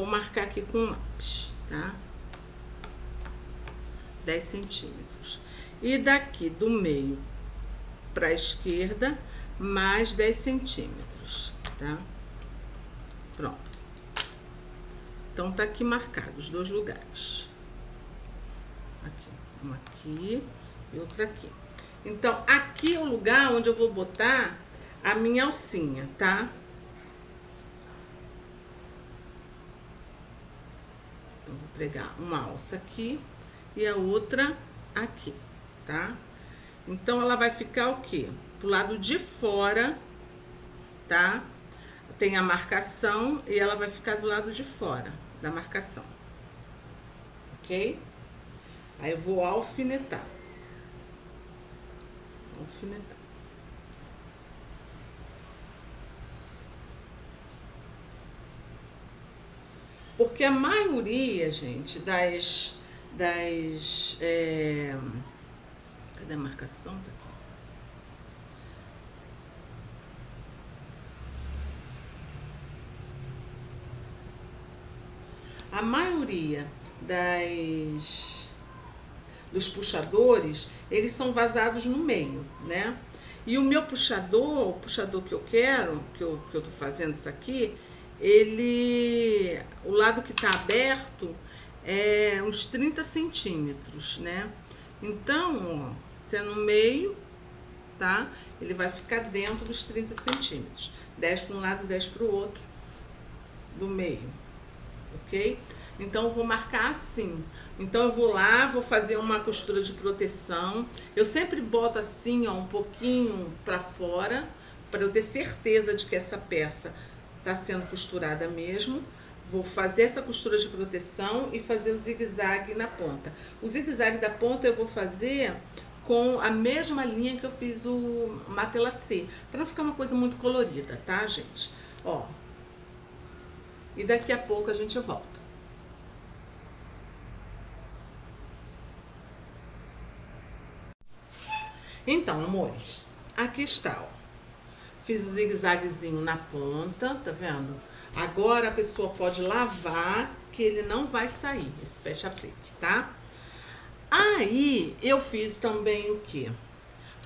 marcar aqui com lápis, tá? 10 centímetros. E daqui do meio para a esquerda, mais 10 centímetros, tá? Pronto. Então, tá aqui marcado os dois lugares. Aqui, uma aqui e outra aqui. Então, aqui é o lugar onde eu vou botar a minha alcinha, tá? Então, vou pregar uma alça aqui e a outra aqui, tá? Então, ela vai ficar o quê? Pro lado de fora, tá? Tem a marcação e ela vai ficar do lado de fora da marcação, ok? Aí eu vou alfinetar. Alfinetar. Porque a maioria, gente, cadê a marcação? Tá aqui. A maioria dos puxadores, eles são vazados no meio, né? E o meu puxador, o puxador que eu quero, que eu tô fazendo isso aqui, o lado que tá aberto é uns 30 centímetros, né? Então, ó, se é no meio, tá? Ele vai ficar dentro dos 30 centímetros. 10 para um lado, 10 para o outro, do meio, ok? Então, eu vou marcar assim. Então, eu vou lá, vou fazer uma costura de proteção. Eu sempre boto assim, ó, um pouquinho para fora, para eu ter certeza de que essa peça tá sendo costurada mesmo. Vou fazer essa costura de proteção e fazer o zigue-zague na ponta. O zigue-zague da ponta eu vou fazer com a mesma linha que eu fiz o matelacê, para não ficar uma coisa muito colorida, tá, gente? Ó. E daqui a pouco a gente volta. Então, amores, aqui está, ó. Fiz o zigue-zaguezinho na ponta, tá vendo? Agora a pessoa pode lavar, que ele não vai sair, esse peixe-aplique, tá? Aí, eu fiz também o quê?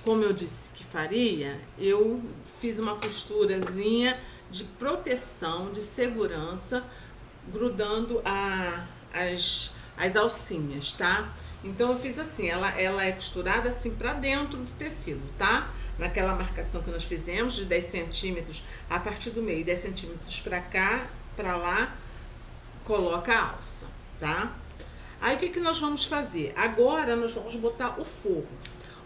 Como eu disse que faria, eu fiz uma costurazinha de proteção, de segurança, grudando as alcinhas, tá? Então, eu fiz assim, ela é costurada assim pra dentro do tecido, tá? Naquela marcação que nós fizemos de 10 centímetros a partir do meio, 10 centímetros pra cá, pra lá, coloca a alça, tá? Aí, o que nós vamos fazer? Agora, nós vamos botar o forro.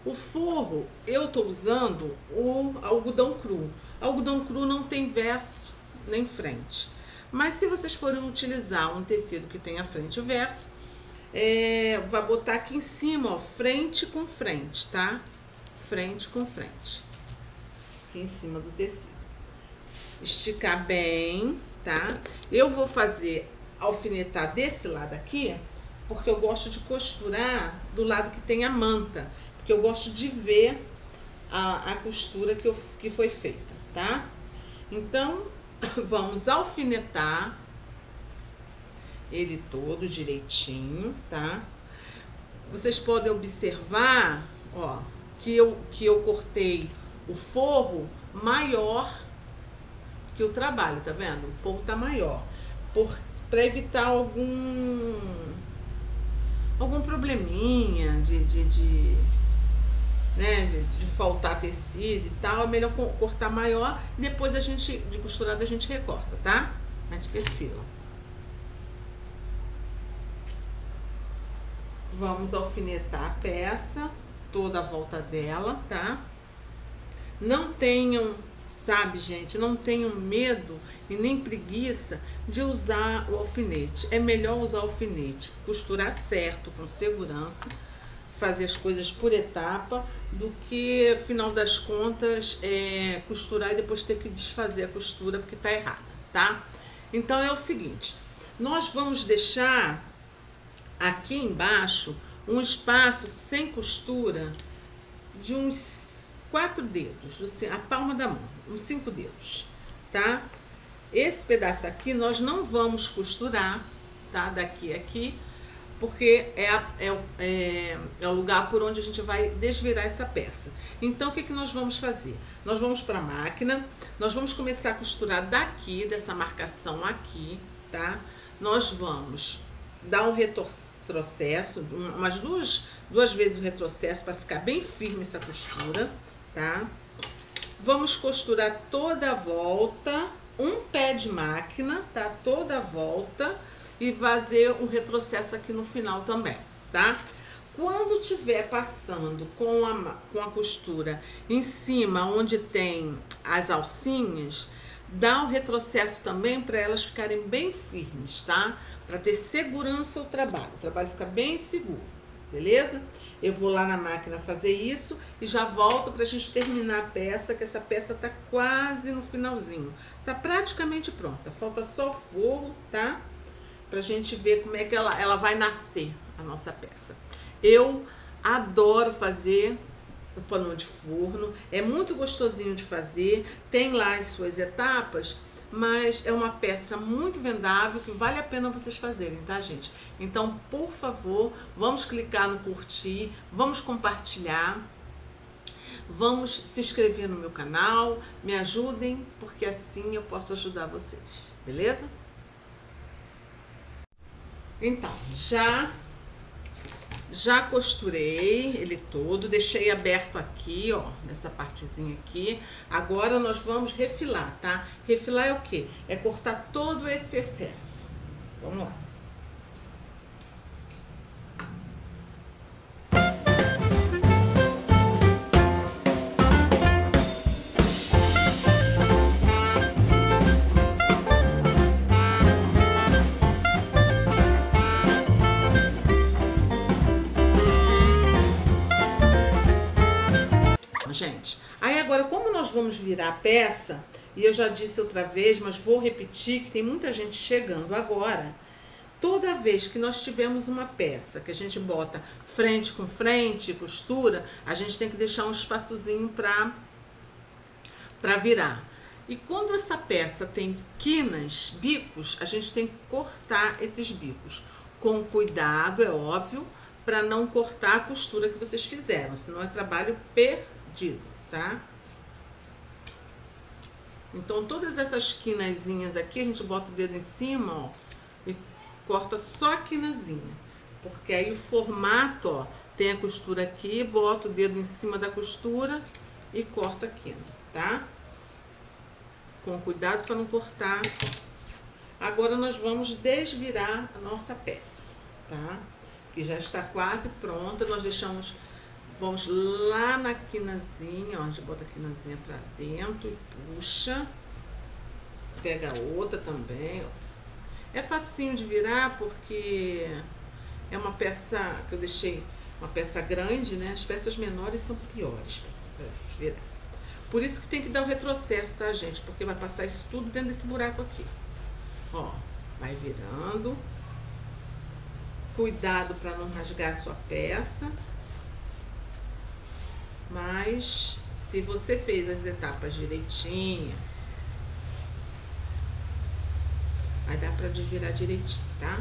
O forro, eu tô usando o algodão cru. O algodão cru não tem verso nem frente. Mas, se vocês forem utilizar um tecido que tenha frente e verso, vai botar aqui em cima, ó, frente com frente, tá? Frente com frente. Aqui em cima do tecido. Esticar bem, tá? Eu vou fazer alfinetar desse lado aqui, porque eu gosto de costurar do lado que tem a manta. Porque eu gosto de ver a costura que foi feita, tá? Então, vamos alfinetar ele todo direitinho, tá? Vocês podem observar, ó, que eu cortei o forro maior que o trabalho, tá vendo? O forro tá maior, para evitar algum probleminha né, de faltar tecido e tal, é melhor cortar maior e depois a gente, de costurada, a gente recorta, tá? A gente perfila. Vamos alfinetar a peça, toda a volta dela, tá? Não tenham, sabe, gente, não tenham medo e nem preguiça de usar o alfinete. É melhor usar o alfinete, costurar certo, com segurança, fazer as coisas por etapa, do que, afinal das contas, costurar e depois ter que desfazer a costura porque tá errada, tá? Então é o seguinte, nós vamos deixar aqui embaixo um espaço sem costura de uns 4 dedos, assim, a palma da mão, uns 5 dedos, tá? Esse pedaço aqui nós não vamos costurar, tá? Daqui a aqui, porque é o lugar por onde a gente vai desvirar essa peça. Então, o que nós vamos fazer? Nós vamos para a máquina, nós vamos começar a costurar daqui, dessa marcação aqui, tá? Nós vamos dar um retrocesso, umas duas vezes o retrocesso para ficar bem firme essa costura, tá? Vamos costurar toda a volta, um pé de máquina, tá? Toda a volta. E fazer um retrocesso aqui no final também, tá? Quando tiver passando com a costura em cima, onde tem as alcinhas, dá um retrocesso também para elas ficarem bem firmes, tá? Para ter segurança o trabalho fica bem seguro, beleza? Eu vou lá na máquina fazer isso e já volto para a gente terminar a peça, que essa peça tá quase no finalzinho. Tá praticamente pronta, falta só o forro, tá? Pra gente ver como é que ela vai nascer, a nossa peça. Eu adoro fazer o pano de forno, é muito gostosinho de fazer, tem lá as suas etapas, mas é uma peça muito vendável que vale a pena vocês fazerem, tá, gente? Então, por favor, vamos clicar no curtir, vamos compartilhar, vamos se inscrever no meu canal, me ajudem, porque assim eu posso ajudar vocês, beleza? Então, já costurei ele todo, deixei aberto aqui, ó, nessa partezinha aqui. Agora nós vamos refilar, tá? Refilar é o quê? É cortar todo esse excesso. Vamos lá. Gente, aí agora, como nós vamos virar a peça, e eu já disse outra vez, mas vou repetir, que tem muita gente chegando agora, toda vez que nós tivermos uma peça que a gente bota frente com frente, costura, a gente tem que deixar um espaçozinho para virar. E quando essa peça tem quinas, bicos, a gente tem que cortar esses bicos. Com cuidado, é óbvio, para não cortar a costura que vocês fizeram, senão é trabalho perdido, tá? Então, todas essas quinazinhas aqui, a gente bota o dedo em cima, ó, e corta só a quinazinha. Porque aí o formato, ó, tem a costura aqui, bota o dedo em cima da costura e corta a quina, tá? Com cuidado para não cortar. Agora, nós vamos desvirar a nossa peça, tá? Que já está quase pronta, nós deixamos... Vamos lá na quinazinha, ó, a gente bota a quinazinha pra dentro e puxa. Pega a outra também, ó. É facinho de virar porque é uma peça que eu deixei, uma peça grande, né? As peças menores são piores pra virar. Por isso que tem que dar o retrocesso, tá, gente? Porque vai passar isso tudo dentro desse buraco aqui. Ó, vai virando. Cuidado pra não rasgar a sua peça. Mas, se você fez as etapas direitinho, vai dar pra desvirar direitinho, tá?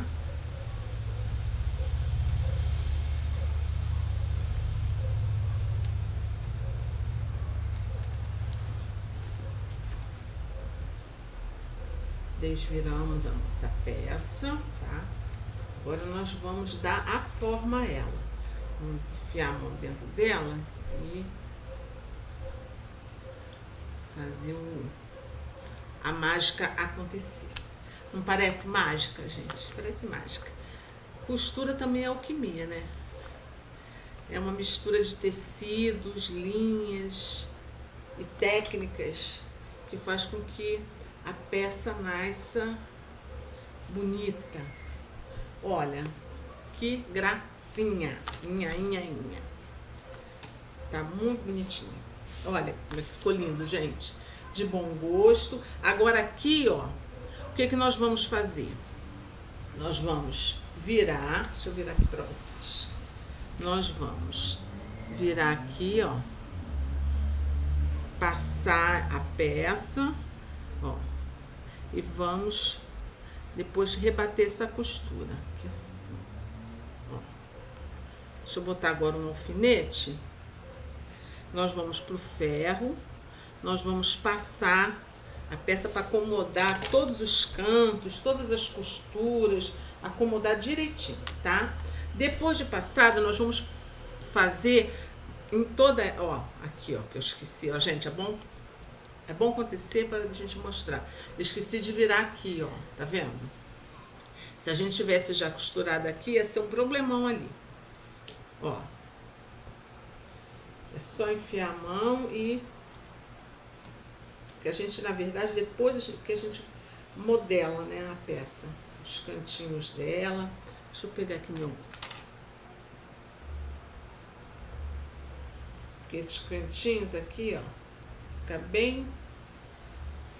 Desviramos a nossa peça, tá? Agora nós vamos dar a forma a ela. Vamos enfiar a mão dentro dela e fazer a mágica acontecer. Não parece mágica, gente? Parece mágica. Costura também é alquimia, né? É uma mistura de tecidos, linhas e técnicas que faz com que a peça nasça bonita. Olha, que gracinha. Inha. Tá muito bonitinho. Olha como é que ficou lindo, gente. De bom gosto. Agora aqui, ó, o que nós vamos fazer? Nós vamos virar, deixa eu virar aqui pra vocês. Nós vamos virar aqui, ó, passar a peça, ó, e vamos depois rebater essa costura, aqui assim, ó. Deixa eu botar agora um alfinete. Nós vamos pro ferro, nós vamos passar a peça para acomodar todos os cantos, todas as costuras, acomodar direitinho, tá? Depois de passada, nós vamos fazer em toda, ó, aqui, ó, que eu esqueci, ó, gente, é bom acontecer para a gente mostrar. Eu esqueci de virar aqui, ó, tá vendo? Se a gente tivesse já costurado aqui, ia ser um problemão ali, ó. É só enfiar a mão e que a gente, na verdade, depois que a gente modela, né, a peça, os cantinhos dela. Deixa eu pegar aqui meu... Porque esses cantinhos aqui, ó, fica bem...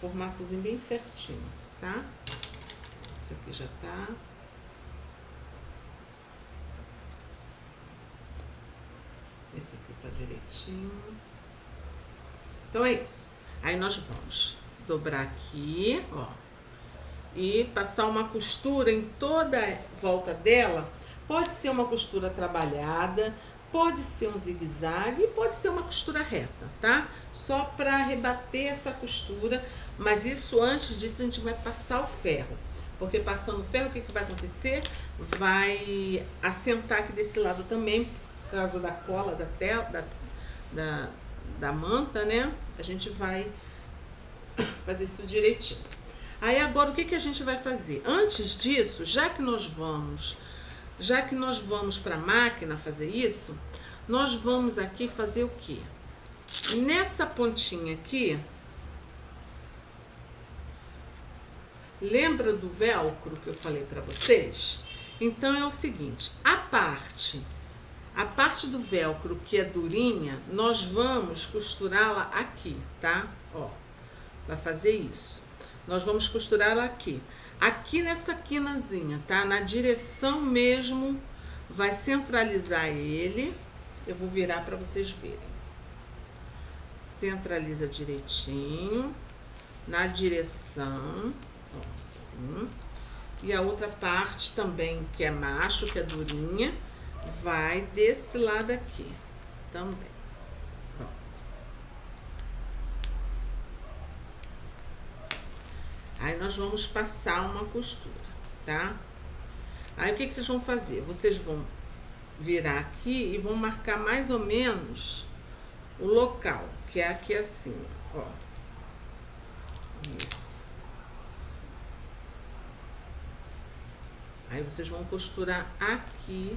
formatozinho bem certinho, tá? Esse aqui já tá. Esse aqui tá direitinho. Então é isso. Aí nós vamos dobrar aqui, ó, e passar uma costura em toda a volta dela. Pode ser uma costura trabalhada, pode ser um zigue-zague, pode ser uma costura reta, tá? Só para rebater essa costura, mas isso, antes disso, a gente vai passar o ferro. Porque passando o ferro, o que vai acontecer? Vai assentar aqui desse lado também, por causa da cola da tela, da manta, né? A gente vai fazer isso direitinho. Aí agora o que a gente vai fazer? Antes disso, já que nós vamos para a máquina fazer isso, nós vamos aqui fazer o quê? Nessa pontinha aqui, lembra do velcro que eu falei para vocês? Então é o seguinte, a parte do velcro que é durinha, nós vamos costurá-la aqui, tá? Ó, vai fazer isso. Nós vamos costurá-la aqui. Aqui nessa quinazinha, tá? Na direção mesmo, vai centralizar ele. Eu vou virar para vocês verem. Centraliza direitinho. Na direção, ó, assim. E a outra parte também, que é macho, que é durinha, vai desse lado aqui também. Pronto. Aí nós vamos passar uma costura, tá? Aí o que vocês vão fazer? Vocês vão virar aqui e vão marcar mais ou menos o local, que é aqui assim, ó. Isso. Aí vocês vão costurar aqui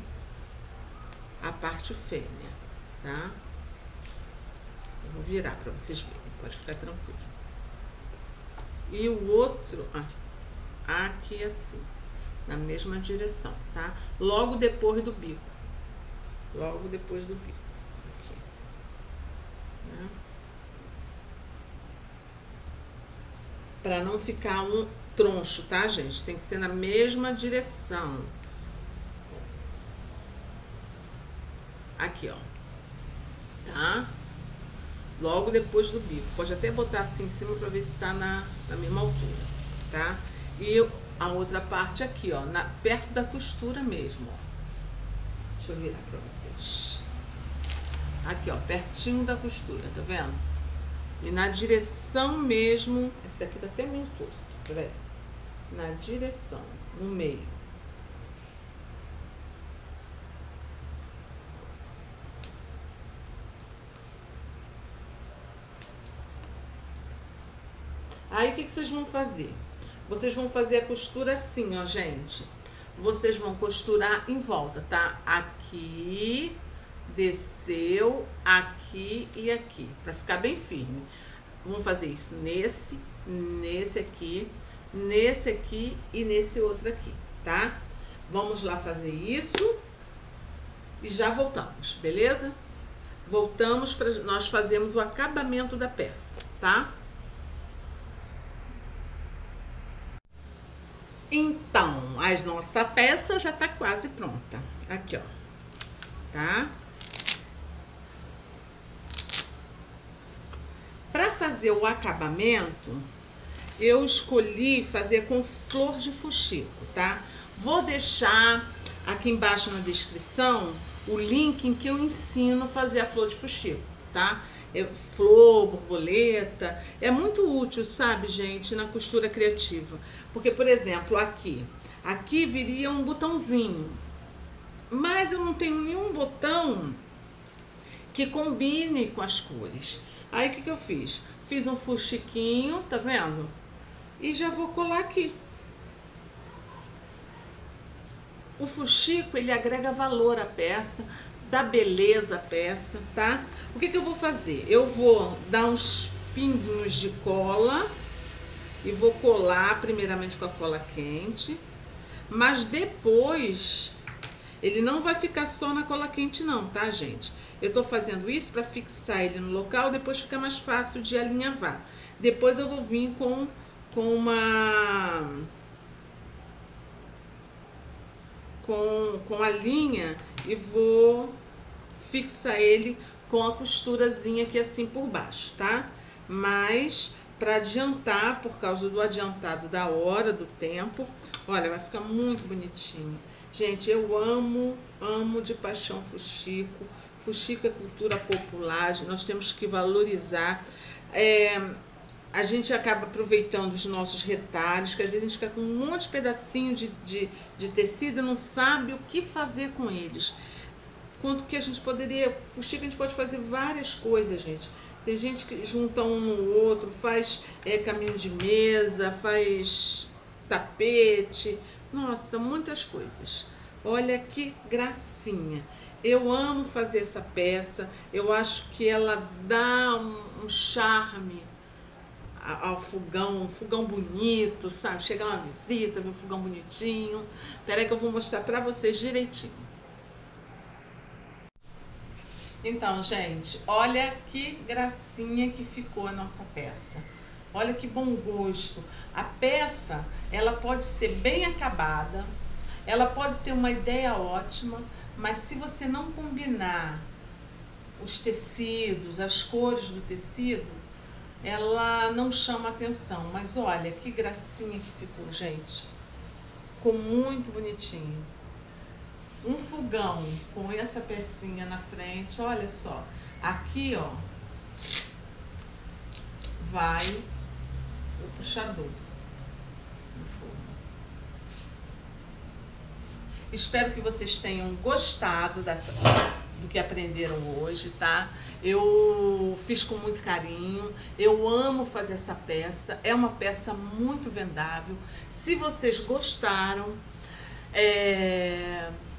a parte fêmea, tá? Eu vou virar para vocês verem, pode ficar tranquilo. E o outro, aqui assim, na mesma direção, tá? Logo depois do bico. Logo depois do bico. Aqui. Né? Para não ficar um troncho, tá, gente? Tem que ser na mesma direção. Aqui, ó. Tá? Logo depois do bico. Pode até botar assim em cima pra ver se tá na mesma altura, tá? E a outra parte aqui, ó, perto da costura mesmo, ó. Deixa eu virar pra vocês. Aqui, ó, pertinho da costura, tá vendo? E na direção mesmo, esse aqui tá até meio torto, peraí. Na direção, no meio. Aí o que vocês vão fazer? Vocês vão fazer a costura assim, ó, gente. Vocês vão costurar em volta, tá? Aqui, desceu, aqui e aqui, pra ficar bem firme. Vamos fazer isso nesse aqui, nesse aqui e nesse outro aqui, tá? Vamos lá fazer isso e já voltamos, beleza? Voltamos para nós fazermos o acabamento da peça, tá? Então, a nossa peça já tá quase pronta. Aqui, ó, tá? Para fazer o acabamento, eu escolhi fazer com flor de fuxico, tá? Vou deixar aqui embaixo na descrição o link em que eu ensino a fazer a flor de fuxico, tá? Flor, borboleta, é muito útil, sabe, gente, na costura criativa. Porque, por exemplo, aqui viria um botãozinho, mas eu não tenho nenhum botão que combine com as cores. Aí, o que eu fiz? Fiz um fuxiquinho, tá vendo? E já vou colar aqui. O fuxico, ele agrega valor à peça, dá beleza à peça, tá? O que eu vou fazer? Eu vou dar uns pinguinhos de cola e vou colar primeiramente com a cola quente, mas depois ele não vai ficar só na cola quente não, tá, gente? Eu tô fazendo isso para fixar ele no local, depois fica mais fácil de alinhavar. Depois eu vou vir com a linha e vou fixar ele com a costurazinha aqui assim por baixo, tá? Mas para adiantar, por causa do adiantado da hora, do tempo, olha, vai ficar muito bonitinho. Gente, eu amo de paixão fuxico. Fuxico é cultura popular, nós temos que valorizar. A gente acaba aproveitando os nossos retalhos, que às vezes a gente fica com um monte de pedacinho de tecido e não sabe o que fazer com eles. Quanto que a gente poderia... Fuxico a gente pode fazer várias coisas, gente. Tem gente que junta um no outro, faz caminho de mesa, faz tapete. Nossa, muitas coisas. Olha que gracinha. Eu amo fazer essa peça. Eu acho que ela dá um charme ao fogão, um fogão bonito, sabe? Chegar uma visita, ver um fogão bonitinho. Peraí que eu vou mostrar pra vocês direitinho. Então, gente, olha que gracinha que ficou a nossa peça. Olha que bom gosto. A peça, ela pode ser bem acabada, ela pode ter uma ideia ótima, mas se você não combinar os tecidos, as cores do tecido, ela não chama atenção. Mas olha que gracinha que ficou, gente. Ficou muito bonitinho. Um fogão com essa pecinha na frente, olha só. Aqui, ó, vai o puxador do forno. Espero que vocês tenham gostado do que aprenderam hoje, tá? Eu fiz com muito carinho, eu amo fazer essa peça, é uma peça muito vendável. Se vocês gostaram,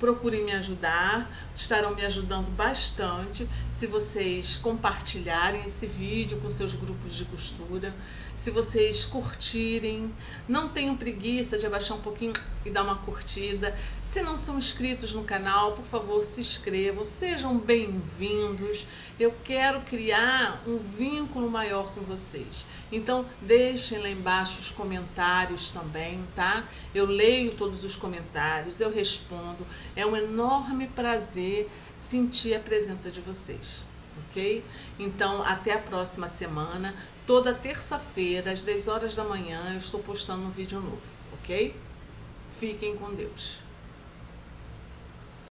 procurem me ajudar, estarão me ajudando bastante se vocês compartilharem esse vídeo com seus grupos de costura, se vocês curtirem, não tenham preguiça de abaixar um pouquinho e dar uma curtida. Se não são inscritos no canal, por favor, se inscrevam, sejam bem-vindos. Eu quero criar um vínculo maior com vocês. Então, deixem lá embaixo os comentários também, tá? Eu leio todos os comentários, eu respondo. É um enorme prazer sentir a presença de vocês, ok? Então, até a próxima semana. Toda terça-feira, às 10 horas da manhã, eu estou postando um vídeo novo, ok? Fiquem com Deus.